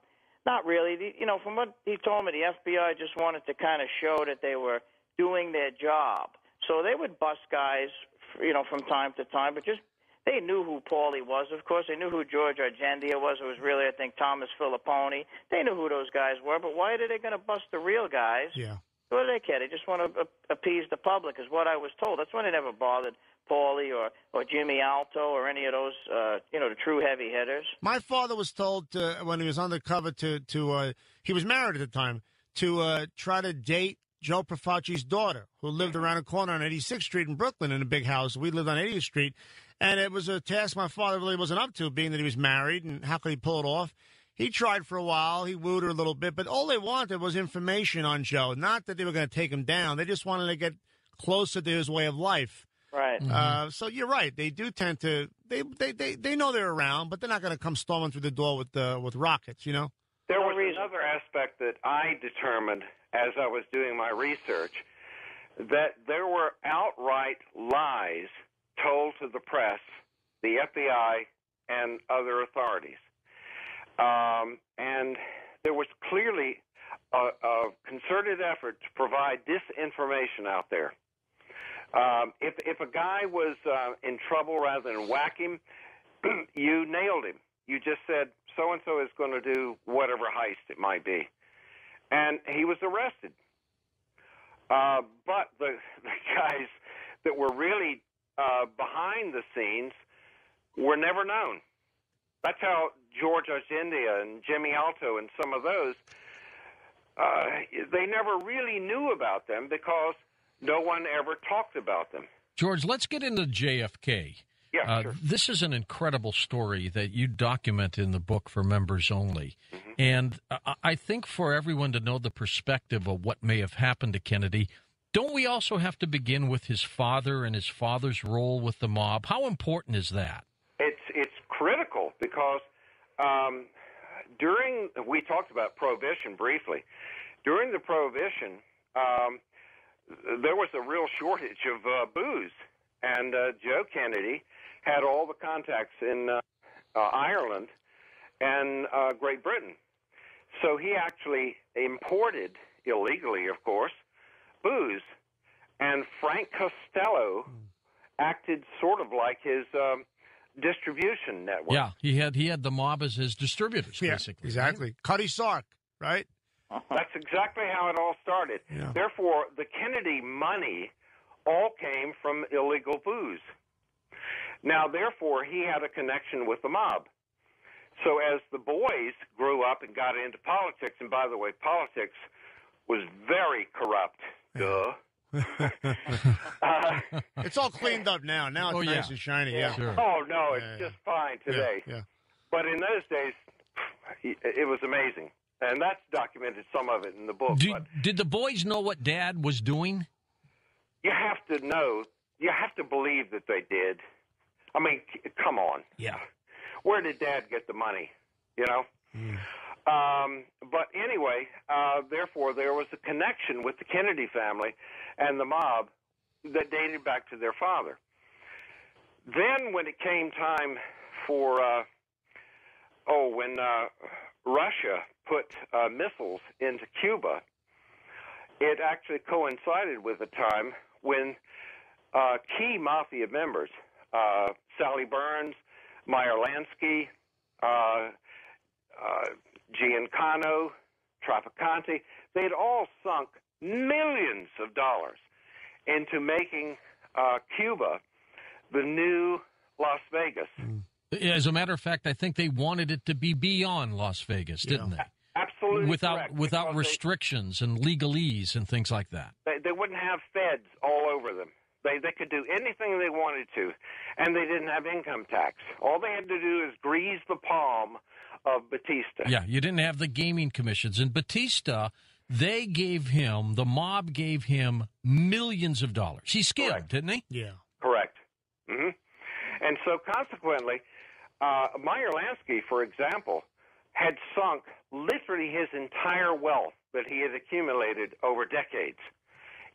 not really. From what he told me, the FBI just wanted to kind of show that they were doing their job. So they would bust guys, from time to time, but just. They knew who Paulie was, of course. They knew who George Argendia was. It was really, I think, Thomas Filipponi. They knew who those guys were, but why are they going to bust the real guys? Yeah. What do they care? They just want to appease the public, is what I was told. That's why they never bothered Paulie or Jimmy Alto or any of those, the true heavy hitters. My father was told when he was undercover he was married at the time, to try to date Joe Profaci's daughter, who lived around the corner on 86th Street in Brooklyn in a big house. We lived on 80th Street. And it was a task my father really wasn't up to, being that he was married, and how could he pull it off? He tried for a while. He wooed her a little bit, but all they wanted was information on Joe. Not that they were going to take him down. They just wanted to get closer to his way of life. Right. So you're right. They do tend to. They know they're around, but they're not going to come storming through the door with rockets. You know. There was another aspect that I determined as I was doing my research, that there were outright lies told to the press, the FBI, and other authorities. And there was clearly a concerted effort to provide disinformation out there. If a guy was in trouble, rather than whack him, you nailed him. You just said, so-and-so is going to do whatever heist it might be. And he was arrested. But the guys that were really behind the scenes were never known. That's how George Argendia and Jimmy Alto and some of those, they never really knew about them because no one ever talked about them. George, let's get into JFK. Yeah, sure. This is an incredible story that you document in the book for members only. Mm-hmm. And I think for everyone to know the perspective of what may have happened to Kennedy, don't we also have to begin with his father and his father's role with the mob? How important is that? It's critical because we talked about Prohibition briefly. During the Prohibition, there was a real shortage of booze, and Joe Kennedy had all the contacts in Ireland and Great Britain. So he actually imported, illegally of course, booze. And Frank Costello acted sort of like his distribution network. Yeah, he had the mob as his distributors, basically. Exactly. Right? Cutty Sark, right? That's exactly how it all started. Yeah. Therefore, the Kennedy money all came from illegal booze. Now, therefore, he had a connection with the mob. So as the boys grew up and got into politics, and by the way, politics was very corrupt. Duh. It's all cleaned up now. Now it's nice and shiny. Yeah. Sure. Oh, no, it's just fine today. Yeah. But in those days, it was amazing. And that's documented, some of it in the book. Did the boys know what Dad was doing? You have to know. You have to believe that they did. I mean, come on. Yeah. Where did Dad get the money? You know? But anyway, therefore, there was a connection with the Kennedy family and the mob that dated back to their father. Then when it came time for, when Russia put missiles into Cuba, it actually coincided with a time when key Mafia members, Sally Burns, Meyer Lansky, Giancano, Trafficante, they'd all sunk millions of dollars into making Cuba the new Las Vegas. As a matter of fact, I think they wanted it to be beyond Las Vegas, didn't they? Absolutely correct, without restrictions and legalese and things like that. They wouldn't have feds all over them. They could do anything they wanted to, and they didn't have income tax. All they had to do is grease the palm of Batista. Yeah, you didn't have the gaming commissions. And Batista, the mob gave him millions of dollars. He skimmed, didn't he? Yeah. Correct. Mm-hmm. And so consequently, Meyer Lansky, for example, had sunk literally his entire wealth that he had accumulated over decades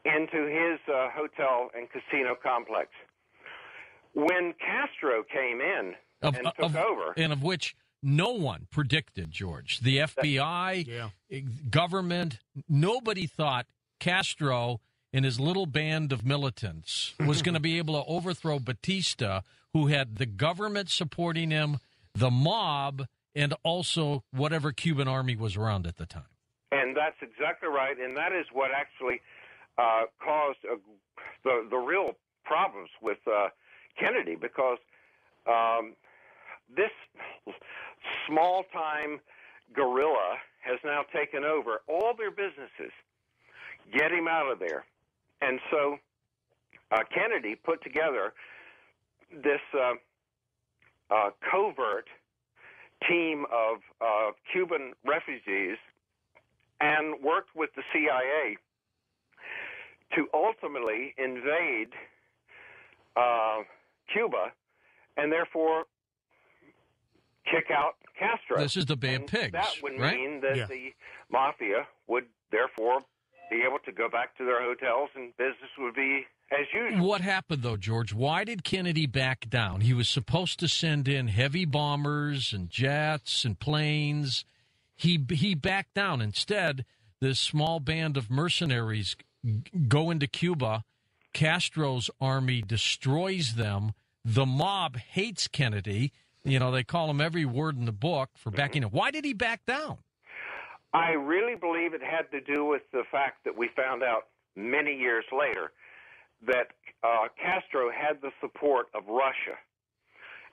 into his hotel and casino complex. When Castro came in and took over... And of which no one predicted, George. The FBI, government, nobody thought Castro and his little band of militants was going to be able to overthrow Batista, who had the government supporting him, the mob, and also whatever Cuban army was around at the time. And that's exactly right, and that is what actually caused the real problems with Kennedy, because this small-time guerrilla has now taken over all their businesses. Get him out of there. And so Kennedy put together this covert team of Cuban refugees and worked with the CIA to ultimately invade Cuba and therefore kick out Castro. This is the Bay of Pigs, that would right? mean that the Mafia would therefore be able to go back to their hotels and business would be as usual. What happened, though, George? Why did Kennedy back down? He was supposed to send in heavy bombers and jets and planes. He backed down. Instead, this small band of mercenaries go into Cuba. Castro's army destroys them. The mob hates Kennedy. You know, they call him every word in the book for backing up. Why did he back down? I really believe it had to do with the fact that we found out many years later that Castro had the support of Russia.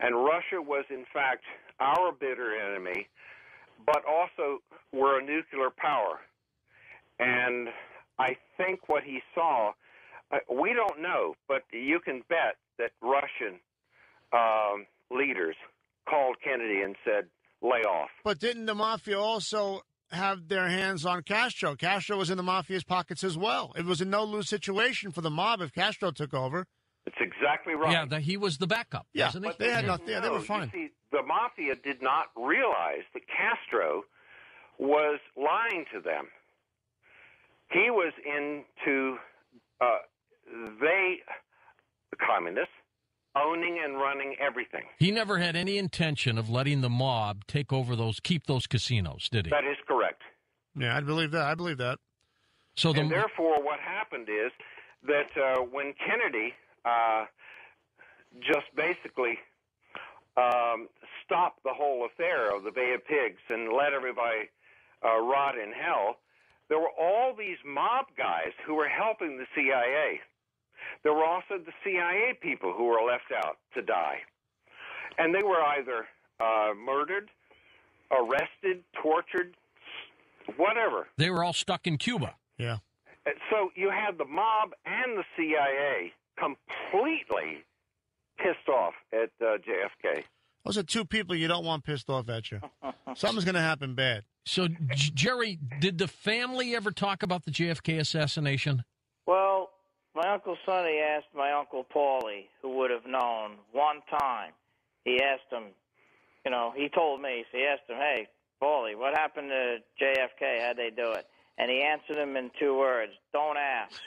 And Russia was, in fact, our bitter enemy, but also were a nuclear power. And I think what he saw, we don't know, but you can bet that Russian leaders called Kennedy and said, lay off. But didn't the Mafia also have their hands on Castro? Castro was in the Mafia's pockets as well. It was a no-lose situation for the mob if Castro took over. It's exactly right. Yeah, he was the backup, wasn't he? But they had nothing. Yeah, they were fine. You see, the Mafia did not realize that Castro was lying to them. He was into the communists, owning and running everything. He never had any intention of letting the mob take over keep those casinos, did he? That is correct. Yeah, I believe that. So and therefore, what happened is that when Kennedy just basically stopped the whole affair of the Bay of Pigs and let everybody rot in hell, there were all these mob guys who were helping the CIA. There were also the CIA people who were left out to die. And they were either murdered, arrested, tortured, whatever. They were all stuck in Cuba. Yeah. So you had the mob and the CIA completely pissed off at JFK. Those are two people you don't want pissed off at you. Something's going to happen bad. So, Jerry, did the family ever talk about the JFK assassination? Well, my Uncle Sonny asked my Uncle Paulie, who would have known, one time. He asked him, he told me, so he asked him, hey, Paulie, what happened to JFK? How'd they do it? And he answered him in 2 words, don't ask.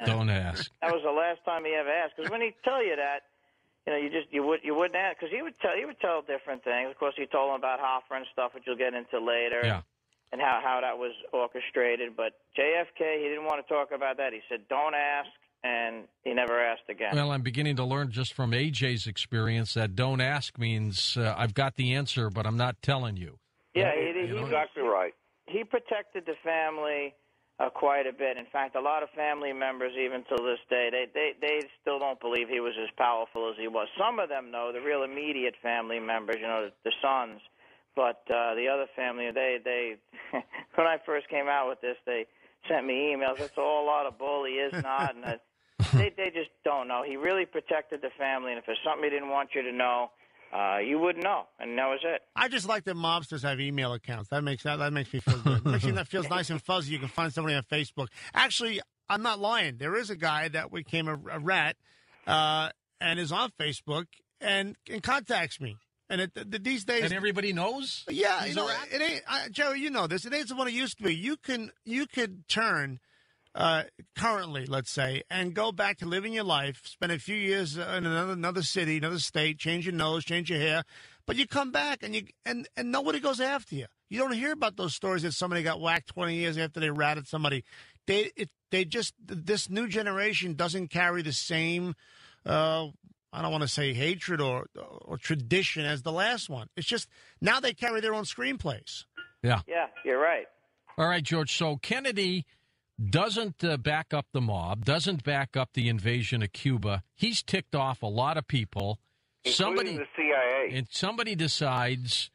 Don't ask. That was the last time he ever asked. Because when he tell you that, you wouldn't ask. Because he would tell different things. Of course, he told him about Hoffer and stuff, which you'll get into later. Yeah. And how that was orchestrated. But JFK, he didn't want to talk about that. He said, don't ask. And he never asked again. Well, I'm beginning to learn just from AJ's experience that don't ask means I've got the answer, but I'm not telling you. Yeah, he's exactly right. He protected the family quite a bit. In fact, a lot of family members, even till this day, they still don't believe he was as powerful as he was. Some of them know, the real immediate family members, the sons. But the other family, they when I first came out with this, they sent me emails. That's all a lot of bull. He is not. And they just don't know. He really protected the family, and if there's something he didn't want you to know, you wouldn't know, and that was it. I just like that mobsters have email accounts. That makes me feel good. That feels nice and fuzzy. You can find somebody on Facebook. Actually, I'm not lying. There is a guy that became a rat and is on Facebook and contacts me. And these days, and everybody knows. Yeah, it ain't. Joe, you know this. It ain't what it used to be. You could turn currently, let's say, and go back to living your life, spend a few years in another city, another state, change your nose, change your hair, but you come back and nobody goes after you. You don't hear about those stories that somebody got whacked 20 years after they ratted somebody. This new generation doesn't carry the same. I don't want to say hatred or tradition as the last one. It's just now they carry their own screenplays. Yeah. Yeah, you're right. All right, George. So Kennedy doesn't back up the mob, doesn't back up the invasion of Cuba. He's ticked off a lot of people. Including the CIA. And somebody decides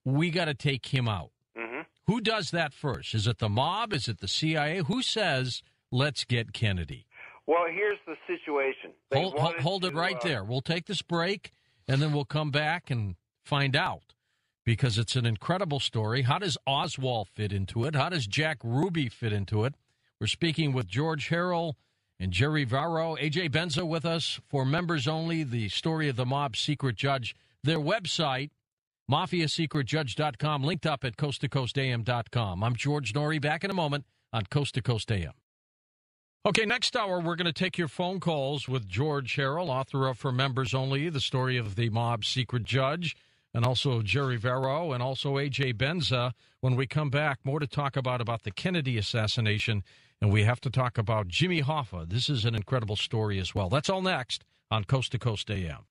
we got to take him out. Mm-hmm. Who does that first? Is it the mob? Is it the CIA? Who says, let's get Kennedy? Well, here's the situation. Hold it right there. We'll take this break, and then we'll come back and find out, because it's an incredible story. How does Oswald fit into it? How does Jack Ruby fit into it? We're speaking with George Harrell and Jerry Varro. A.J. Benza with us for members only, the story of the mob's secret judge. Their website, MafiaSecretJudge.com, linked up at CoastToCoastAM.com. I'm George Norrie, back in a moment on Coast to Coast AM. Okay, next hour, we're going to take your phone calls with George Harrell, author of For Members Only, the story of the mob's secret judge, and also Jerry Varro, and also A.J. Benza. When we come back, more to talk about the Kennedy assassination, and we have to talk about Jimmy Hoffa. This is an incredible story as well. That's all next on Coast to Coast AM.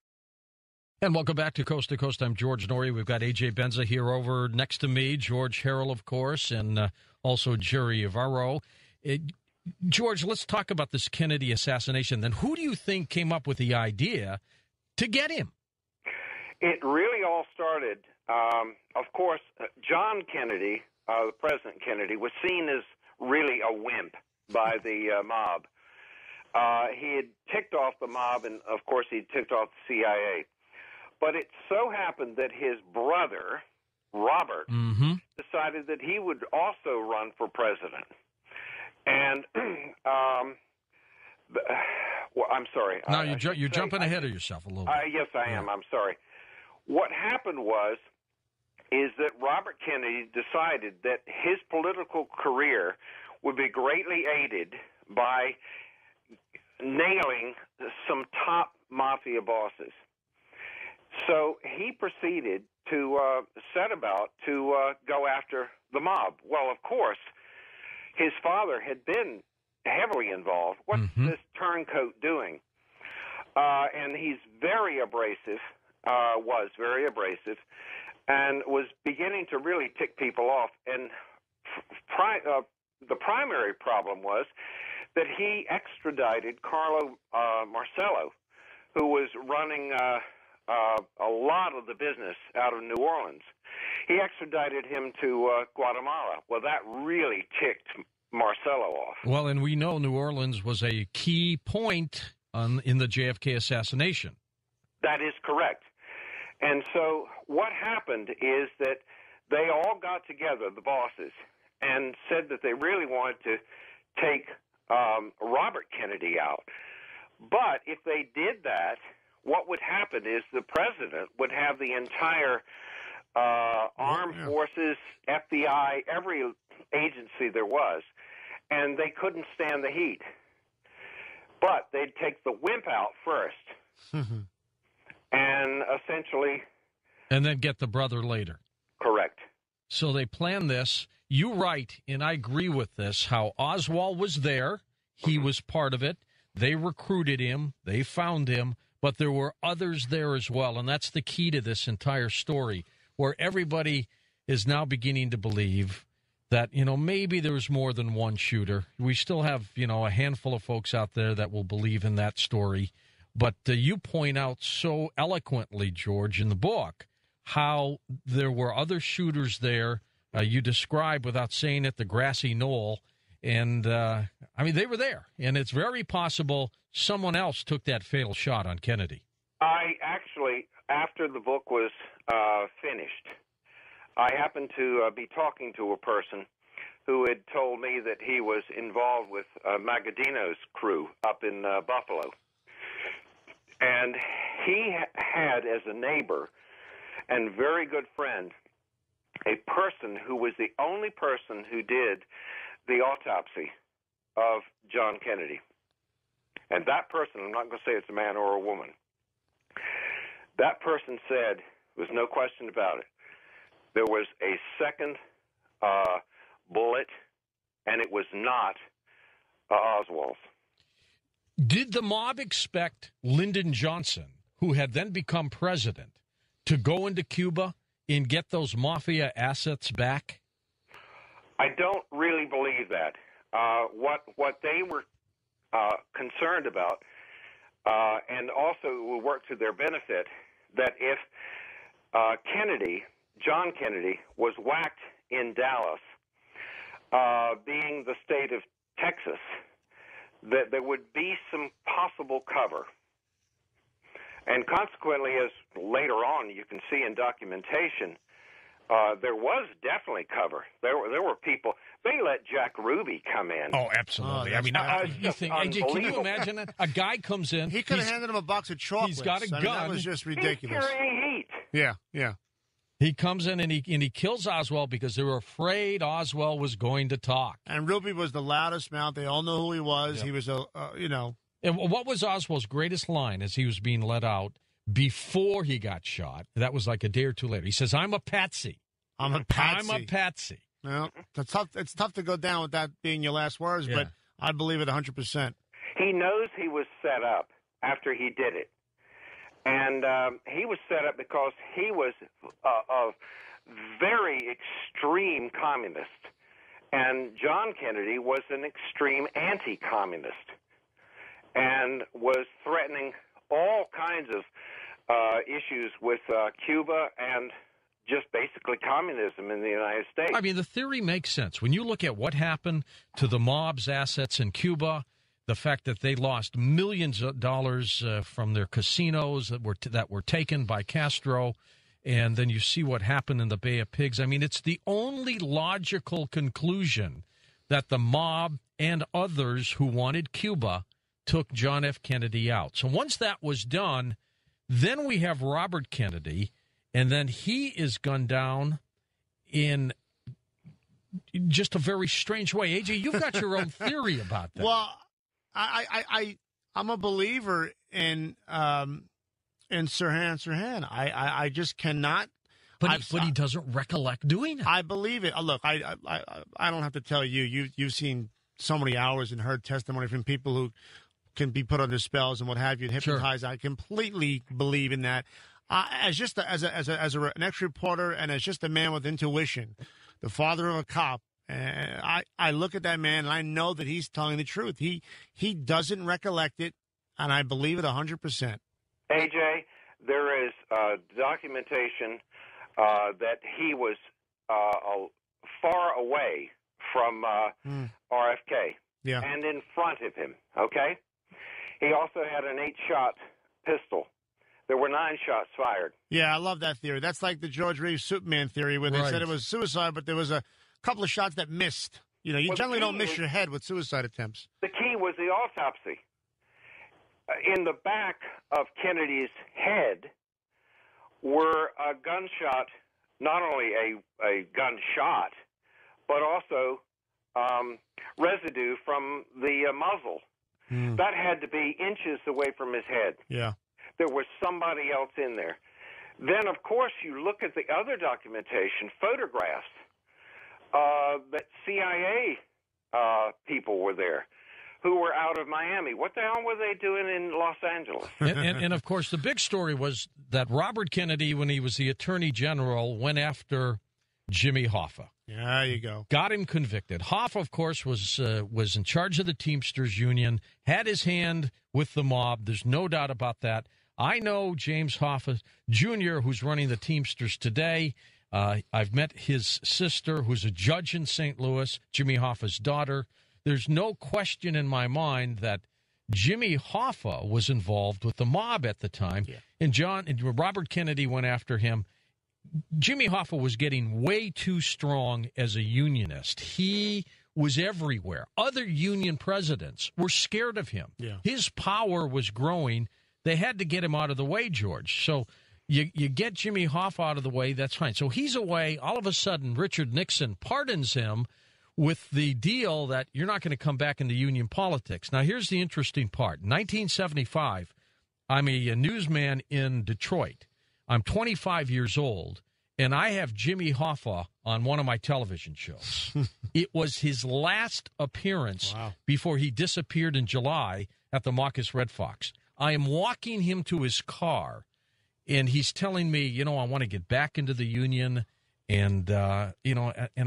And welcome back to Coast. I'm George Norrie. We've got A.J. Benza here over next to me, George Harrell, of course, and also Jerry Varro. George, let's talk about this Kennedy assassination. Then who do you think came up with the idea to get him? It really all started, of course, John Kennedy, the President Kennedy, was seen as really a wimp by the mob. He had ticked off the mob, and, of course, he ticked off the CIA. But it so happened that his brother, Robert, decided that he would also run for president. And, well, I'm sorry. No, you're jumping ahead of yourself a little bit. Yes, I am. I'm sorry. What happened is that Robert Kennedy decided that his political career would be greatly aided by nailing some top mafia bosses. So he proceeded to set about to go after the mob. Well, of course, his father had been heavily involved. What's this turncoat doing? And he's very abrasive, was very abrasive, and was beginning to really tick people off. And the primary problem was that he extradited Carlo Marcello, who was running a lot of the business out of New Orleans. He extradited him to Guatemala. Well, that really ticked Marcello off. Well, and we know New Orleans was a key point in the JFK assassination. That is correct. And so what happened is that they all got together, the bosses, and said that they really wanted to take Robert Kennedy out. But if they did that, what would happen is the president would have the entire armed forces, FBI, every agency there was, and they couldn't stand the heat. But they'd take the wimp out first, and essentially... And then get the brother later. Correct. So they planned this. You write, and I agree with this, how Oswald was there. He was part of it. They recruited him. They found him. But there were others there as well, and that's the key to this entire story, where everybody is now beginning to believe that, maybe there's more than one shooter. We still have, a handful of folks out there that will believe in that story. But you point out so eloquently, George, in the book, how there were other shooters there. You describe, without saying it, the grassy knoll. And, they were there. And it's very possible someone else took that fatal shot on Kennedy. I actually, after the book was finished, I happened to be talking to a person who had told me that he was involved with Magadino's crew up in Buffalo. And he had, as a neighbor and very good friend, a person who was the only person who did the autopsy of John Kennedy. And that person, I'm not going to say it's a man or a woman, that person said, there's no question about it, there was a second bullet, and it was not Oswald's. Did the mob expect Lyndon Johnson, who had then become president, to go into Cuba and get those mafia assets back? I don't really believe that. What they were concerned about, and also will work to their benefit, that if John Kennedy, was whacked in Dallas, being the state of Texas, that there would be some possible cover. And consequently, as later on you can see in documentation, there was definitely cover. There were people. They let Jack Ruby come in. Oh, absolutely. Oh, I mean, you think, AJ, can you imagine that? A guy comes in. He could have handed him a box of chocolates. He's got a gun. I mean, that was just ridiculous. He's carrying heat. Yeah, yeah. He comes in and he kills Oswald because they were afraid Oswald was going to talk. And Ruby was the loudest mouth. They all know who he was. Yep. He was And what was Oswald's greatest line as he was being let out before he got shot? That was like a day or two later. He says, "I'm a patsy. I'm a patsy." I'm a patsy. Well, it's tough to go down with that being your last words, Yeah. but I believe it 100%. He knows he was set up after he did it. And he was set up because he was a very extreme communist. And John Kennedy was an extreme anti-communist and was threatening all kinds of issues with Cuba and just basically communism in the United States. I mean, the theory makes sense. When you look at what happened to the mob's assets in Cuba, the fact that they lost millions of dollars from their casinos that were taken by Castro, and then you see what happened in the Bay of Pigs. I mean, it's the only logical conclusion that the mob and others who wanted Cuba took John F. Kennedy out. So once that was done, then we have Robert Kennedy, and then he is gunned down in just a very strange way. AJ, you've got your own theory about that. Well, I'm a believer in Sirhan. I just cannot. But he doesn't recollect doing it. I believe it. Look, I don't have to tell you. You've seen so many hours and heard testimony from people who can be put under spells and what have you, and hypnotized. Sure. I completely believe in that. As an ex-reporter and as just a man with intuition, the father of a cop. I look at that man and I know that he's telling the truth. He doesn't recollect it, and I believe it 100%. AJ, there is documentation that he was far away from RFK and in front of him, okay? He also had an 8-shot pistol. There were 9 shots fired. Yeah, I love that theory. That's like the George Reeves Superman theory where they said it was suicide, but there was a couple of shots that missed. You know, you generally don't miss your head with suicide attempts. The key was the autopsy. In the back of Kennedy's head were a gunshot, not only a gunshot, but also residue from the muzzle. That had to be inches away from his head. Yeah. There was somebody else in there. Then, of course, you look at the other documentation, photographs, that CIA people were there who were out of Miami. What the hell were they doing in Los Angeles? And of course, the big story was that Robert Kennedy, when he was the Attorney General, went after Jimmy Hoffa. Yeah, there you go. Got him convicted. Hoffa, of course, was in charge of the Teamsters Union, had his hand with the mob. There's no doubt about that. I know James Hoffa Jr., who's running the Teamsters today. I've met his sister, who's a judge in St. Louis, Jimmy Hoffa's daughter. There's no question in my mind that Jimmy Hoffa was involved with the mob at the time, and Robert Kennedy went after him. Jimmy Hoffa was getting way too strong as a unionist. He was everywhere. Other union presidents were scared of him. Yeah. His power was growing. They had to get him out of the way, George. So you get Jimmy Hoffa out of the way, that's fine. So he's away. All of a sudden, Richard Nixon pardons him with the deal that you're not going to come back into union politics. Now, here's the interesting part. 1975, I'm a newsman in Detroit. I'm 25 years old, and I have Jimmy Hoffa on one of my television shows. It was his last appearance before he disappeared in July at the Marcus Red Fox. I am walking him to his car, and he's telling me, I want to get back into the union. And, and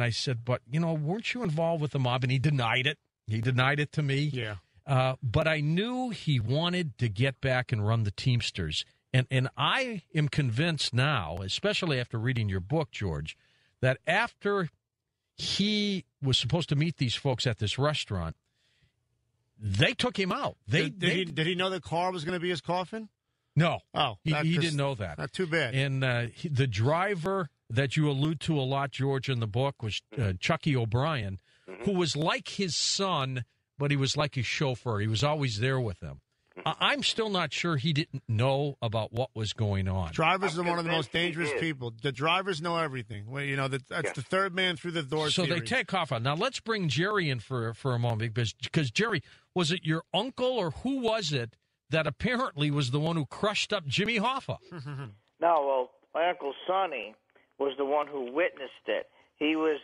I said, but, weren't you involved with the mob? And he denied it. He denied it to me. Yeah. But I knew he wanted to get back and run the Teamsters. And I am convinced now, especially after reading your book, George, that after he was supposed to meet these folks at this restaurant, they took him out. Did he know the car was going to be his coffin? No. Oh, he didn't know that. Not too bad. And the driver that you allude to a lot, George, in the book was Chucky O'Brien, who was like his son, but he was like his chauffeur. He was always there with him. I'm still not sure he didn't know about what was going on. Drivers are one of the most dangerous people. The drivers know everything. Well, you know, that's the third man through the door. So theory. they take off on. Now let's bring Jerry in for a moment, because Jerry, was it your uncle or who was it that apparently was the one who crushed up Jimmy Hoffa? No, well, my Uncle Sonny was the one who witnessed it. He was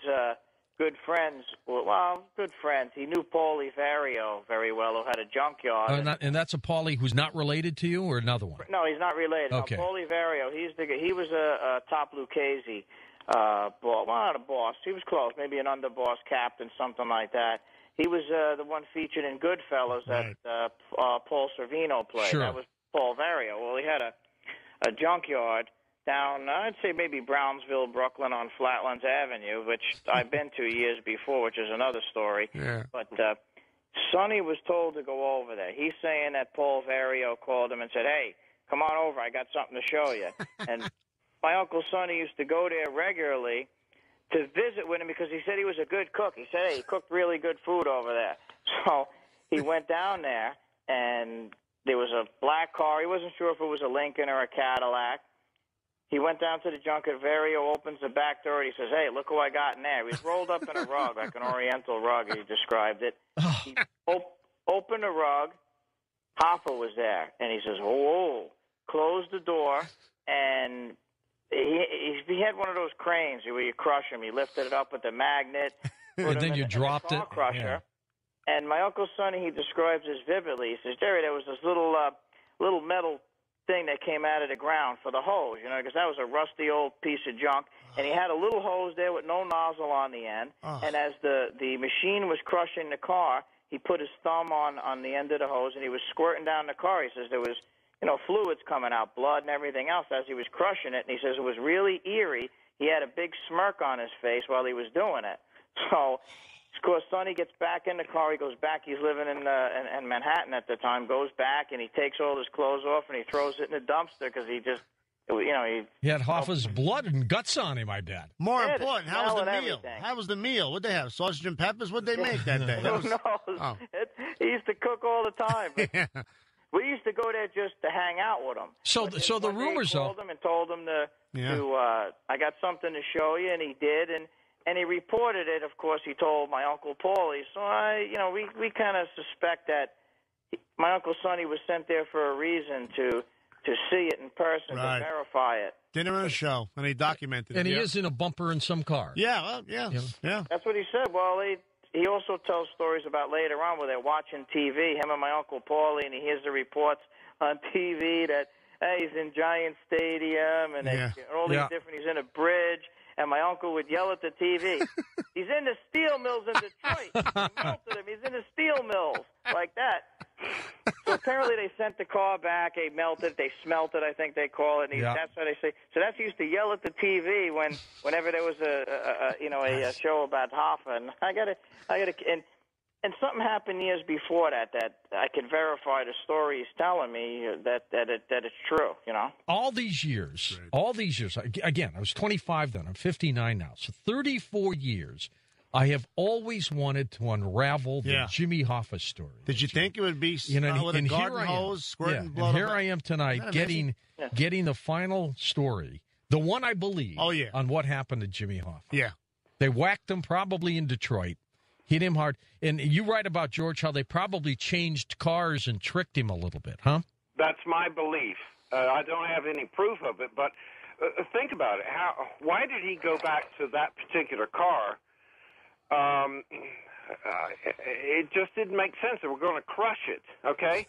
good friends. Well, good friends. He knew Paulie Vario very well, who had a junkyard. And that's a Paulie who's not related to you, or another one? No, he's not related. Okay. No, Paulie Vario, he was a top Lucchese boss. Well, not a boss. He was close, maybe an underboss captain, something like that. He was the one featured in Goodfellas that Paul Sorvino played. Sure. That was Paul Vario. Well, he had a junkyard down, I'd say maybe Brownsville, Brooklyn on Flatlands Avenue, which I've been to years before, which is another story. Yeah. But Sonny was told to go over there. He's saying that Paul Vario called him and said, "Hey, come on over. I got something to show you." And my Uncle Sonny used to go there regularly to visit with him because he said he was a good cook. He said, "Hey, he cooked really good food over there." So he went down there, and there was a black car. He wasn't sure if it was a Lincoln or a Cadillac. He went down to the junket. Vario opens the back door, and he says, "Hey, look who I got in there." He was rolled up in a rug, like an Oriental rug, he described it. He opened the rug. Hoffa was there, and he says, "Whoa," closed the door, and he had one of those cranes where you crush him. He lifted it up with the magnet. And then you dropped it. Crusher. Yeah. And my Uncle Sonny, he describes this vividly. He says, "Jerry, there was this little metal thing that came out of the ground for the hose, you know, because that was a rusty old piece of junk. And he had a little hose there with no nozzle on the end. And as the machine was crushing the car, he put his thumb on the end of the hose, and he was squirting down the car. He says there was, you know, fluids coming out, blood and everything else as he was crushing it. And he says it was really eerie. He had a big smirk on his face while he was doing it. So, of course, Sonny gets back in the car. He goes back. He's living in Manhattan at the time. Goes back, and he takes all his clothes off, and he throws it in the dumpster because he just, you know, he had Hoffa's blood and guts on him, I bet. More important, how was the meal? Everything. How was the meal? What'd they have? Sausage and peppers? What'd they make that day? Who knows? He used to cook all the time. Yeah. We used to go there just to hang out with him. So the rumors called him and told him I got something to show you, and he did, and he reported it. Of course, he told my Uncle Paulie. So we kind of suspect that my Uncle Sonny was sent there for a reason to see it in person, to verify it. Dinner and a show, and he documented it. And he is in a bumper in some car. Yeah, well, yeah. That's what he said. Well, he also tells stories about later on where they're watching TV, him and my Uncle Paulie, and he hears the reports on TV that, hey, he's in Giant Stadium, and all these different, he's in a bridge, and my uncle would yell at the TV, "He's in the steel mills in Detroit." He melted him. He's in the steel mills, like that. So apparently they sent the car back. They melted. They smelt it, I think they call it. And that's what they say. So that's he used to yell at the TV whenever there was a show about Hoffa. And I gotta, and something happened years before that I can verify the story he's telling me that it's true. You know, all these years. Again, I was 25 then. I'm 59 now. So 34 years. I have always wanted to unravel the Jimmy Hoffa story. Did you think it would be with a garden hose squirting blood? And here I am tonight getting the final story, the one I believe on what happened to Jimmy Hoffa. Yeah. They whacked him probably in Detroit, hit him hard. And you write about, George, how they probably changed cars and tricked him a little bit, huh? That's my belief. I don't have any proof of it, but think about it. Why did he go back to that particular car? It just didn't make sense. They were going to crush it, okay?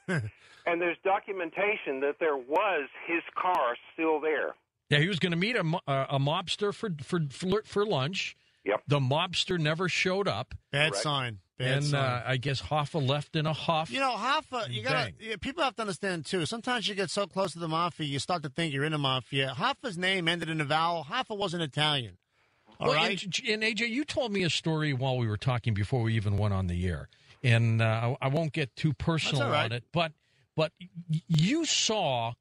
And there's documentation that there was his car still there. Yeah, he was going to meet a mobster for lunch. Yep. The mobster never showed up. Bad sign. I guess Hoffa left in a huff. You know, Hoffa, people have to understand, too. Sometimes you get so close to the mafia, you start to think you're in the mafia. Hoffa's name ended in a vowel. Hoffa wasn't Italian. All right. And AJ, you told me a story while we were talking before we even went on the air, and I won't get too personal on it, but you saw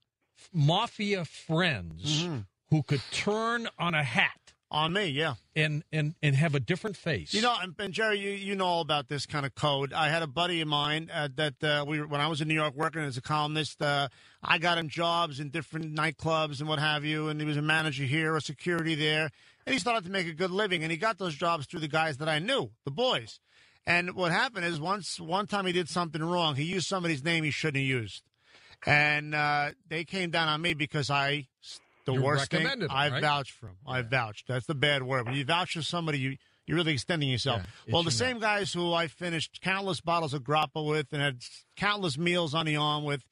mafia friends who could turn on a hat On me, yeah. And have a different face. You know, and Jerry, you know all about this kind of code. I had a buddy of mine when I was in New York working as a columnist, I got him jobs in different nightclubs and what have you, and he was a manager here, a security there, and he started to make a good living, and he got those jobs through the guys that I knew, the boys. And what happened is one time he did something wrong. He used somebody's name he shouldn't have used. And they came down on me because the worst thing, I vouched for him. Yeah. I vouched. That's the bad word. When you vouch for somebody, you're really extending yourself. Yeah, well, the same guys who I finished countless bottles of grappa with and had countless meals on the arm with,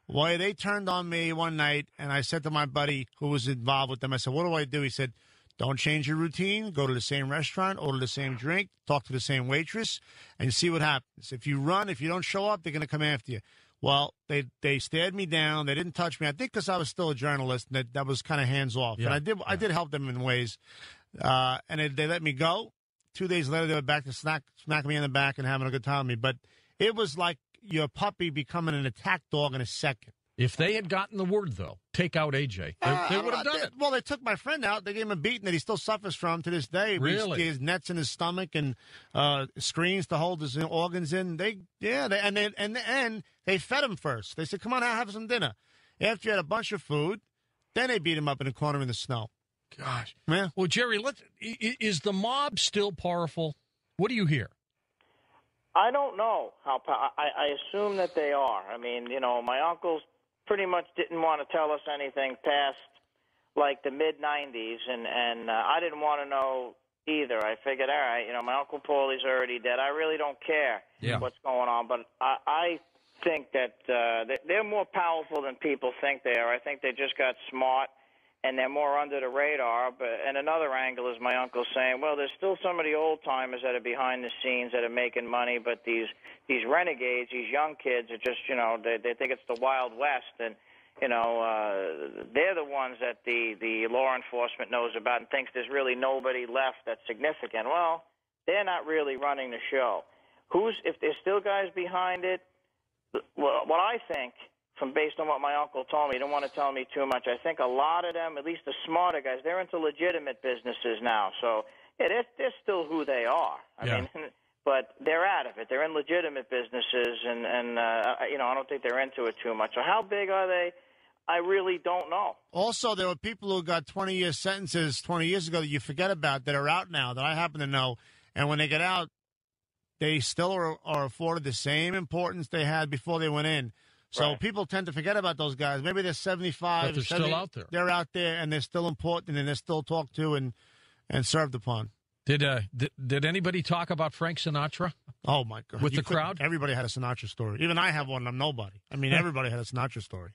boy, they turned on me one night, and I said to my buddy who was involved with them, I said, what do I do? He said, don't change your routine. Go to the same restaurant, order the same drink, talk to the same waitress, and see what happens. If you don't show up, they're going to come after you. Well, they stared me down. They didn't touch me. I think because I was still a journalist, and that was kind of hands off. Yeah. And I did help them in ways. And they let me go. 2 days later, they were back to smack me in the back and having a good time with me. But it was like your puppy becoming an attack dog in a second. If they had gotten the word, though, take out AJ, they would have done it. Well, they took my friend out. They gave him a beating that he still suffers from to this day. Really? He has nets in his stomach and screens to hold his organs in. And they fed him first. They said, come on, have some dinner. After you had a bunch of food, then they beat him up in a corner in the snow. Gosh. Yeah. Well, Jerry, is the mob still powerful? What do you hear? I don't know how. I assume that they are. I mean, my uncles pretty much didn't want to tell us anything past like the mid '90s, and I didn't want to know either. I figured, all right, my Uncle Paulie's already dead. I really don't care what's going on, but I think that they're more powerful than people think they are. I think they just got smart, and they're more under the radar. And another angle is my uncle saying, well, there's still some of the old-timers that are behind the scenes that are making money, but these renegades, these young kids are just, they think it's the Wild West, and, they're the ones that the law enforcement knows about and thinks there's really nobody left that's significant. Well, they're not really running the show. If there's still guys behind it, well, what I think, based on what my uncle told me, he didn't want to tell me too much, I think a lot of them, at least the smarter guys, they're into legitimate businesses now. So, yeah, they're still who they are. I mean, but they're out of it. They're in legitimate businesses, and I don't think they're into it too much. So how big are they? I really don't know. Also, there were people who got 20-year sentences 20 years ago that you forget about that are out now that I happen to know. And when they get out, they still are afforded the same importance they had before they went in. So people tend to forget about those guys. Maybe they're 75. But they're still out there. They're out there, and they're still important, and they're still talked to and served upon. Did anybody talk about Frank Sinatra? Oh, my God. With the crowd? Everybody had a Sinatra story. Even I have one, and I'm nobody. I mean, everybody had a Sinatra story.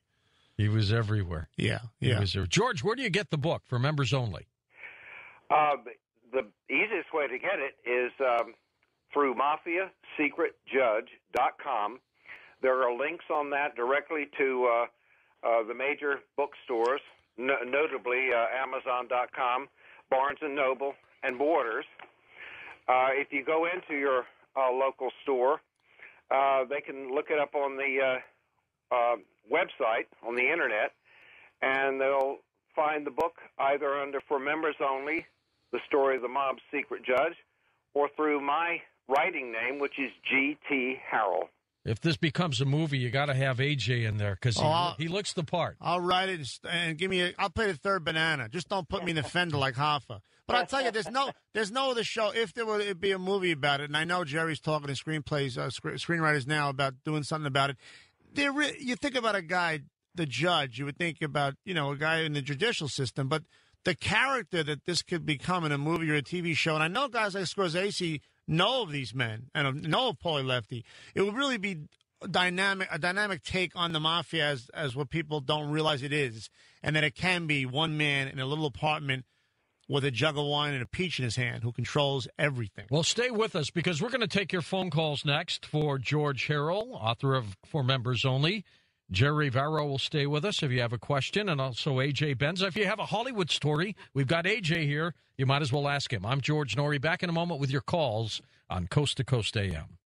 He was everywhere. Yeah. He was there. George, where do you get the book for members only? The easiest way to get it is through MafiaSecretJudge.com. There are links on that directly to the major bookstores, notably Amazon.com, Barnes & Noble, and Borders. If you go into your local store, they can look it up on the website, on the Internet, and they'll find the book either under For Members Only, The Story of the Mob's Secret Judge, or through my writing name, which is G.T. Harrell. If this becomes a movie, you got to have AJ in there because he looks the part. I'll write it and I'll play the third banana. Just don't put me in the fender like Hoffa. But I'll tell you, there's no other show. If there would be a movie about it, and I know Jerry's talking to screenwriters now about doing something about it. You think about a guy, the judge, you would think about, a guy in the judicial system, but the character that this could become in a movie or a TV show, and I know guys like Scorsese know of these men and know of Paulie Lefty. It would really be a dynamic take on the mafia as what people don't realize it is, and that it can be one man in a little apartment with a jug of wine and a peach in his hand who controls everything. Well, stay with us because we're going to take your phone calls next for George Harrell, author of For Members Only. Jerry Varro will stay with us if you have a question, and also A.J. Benza. If you have a Hollywood story, we've got A.J. here. You might as well ask him. I'm George Norrie. Back in a moment with your calls on Coast to Coast AM.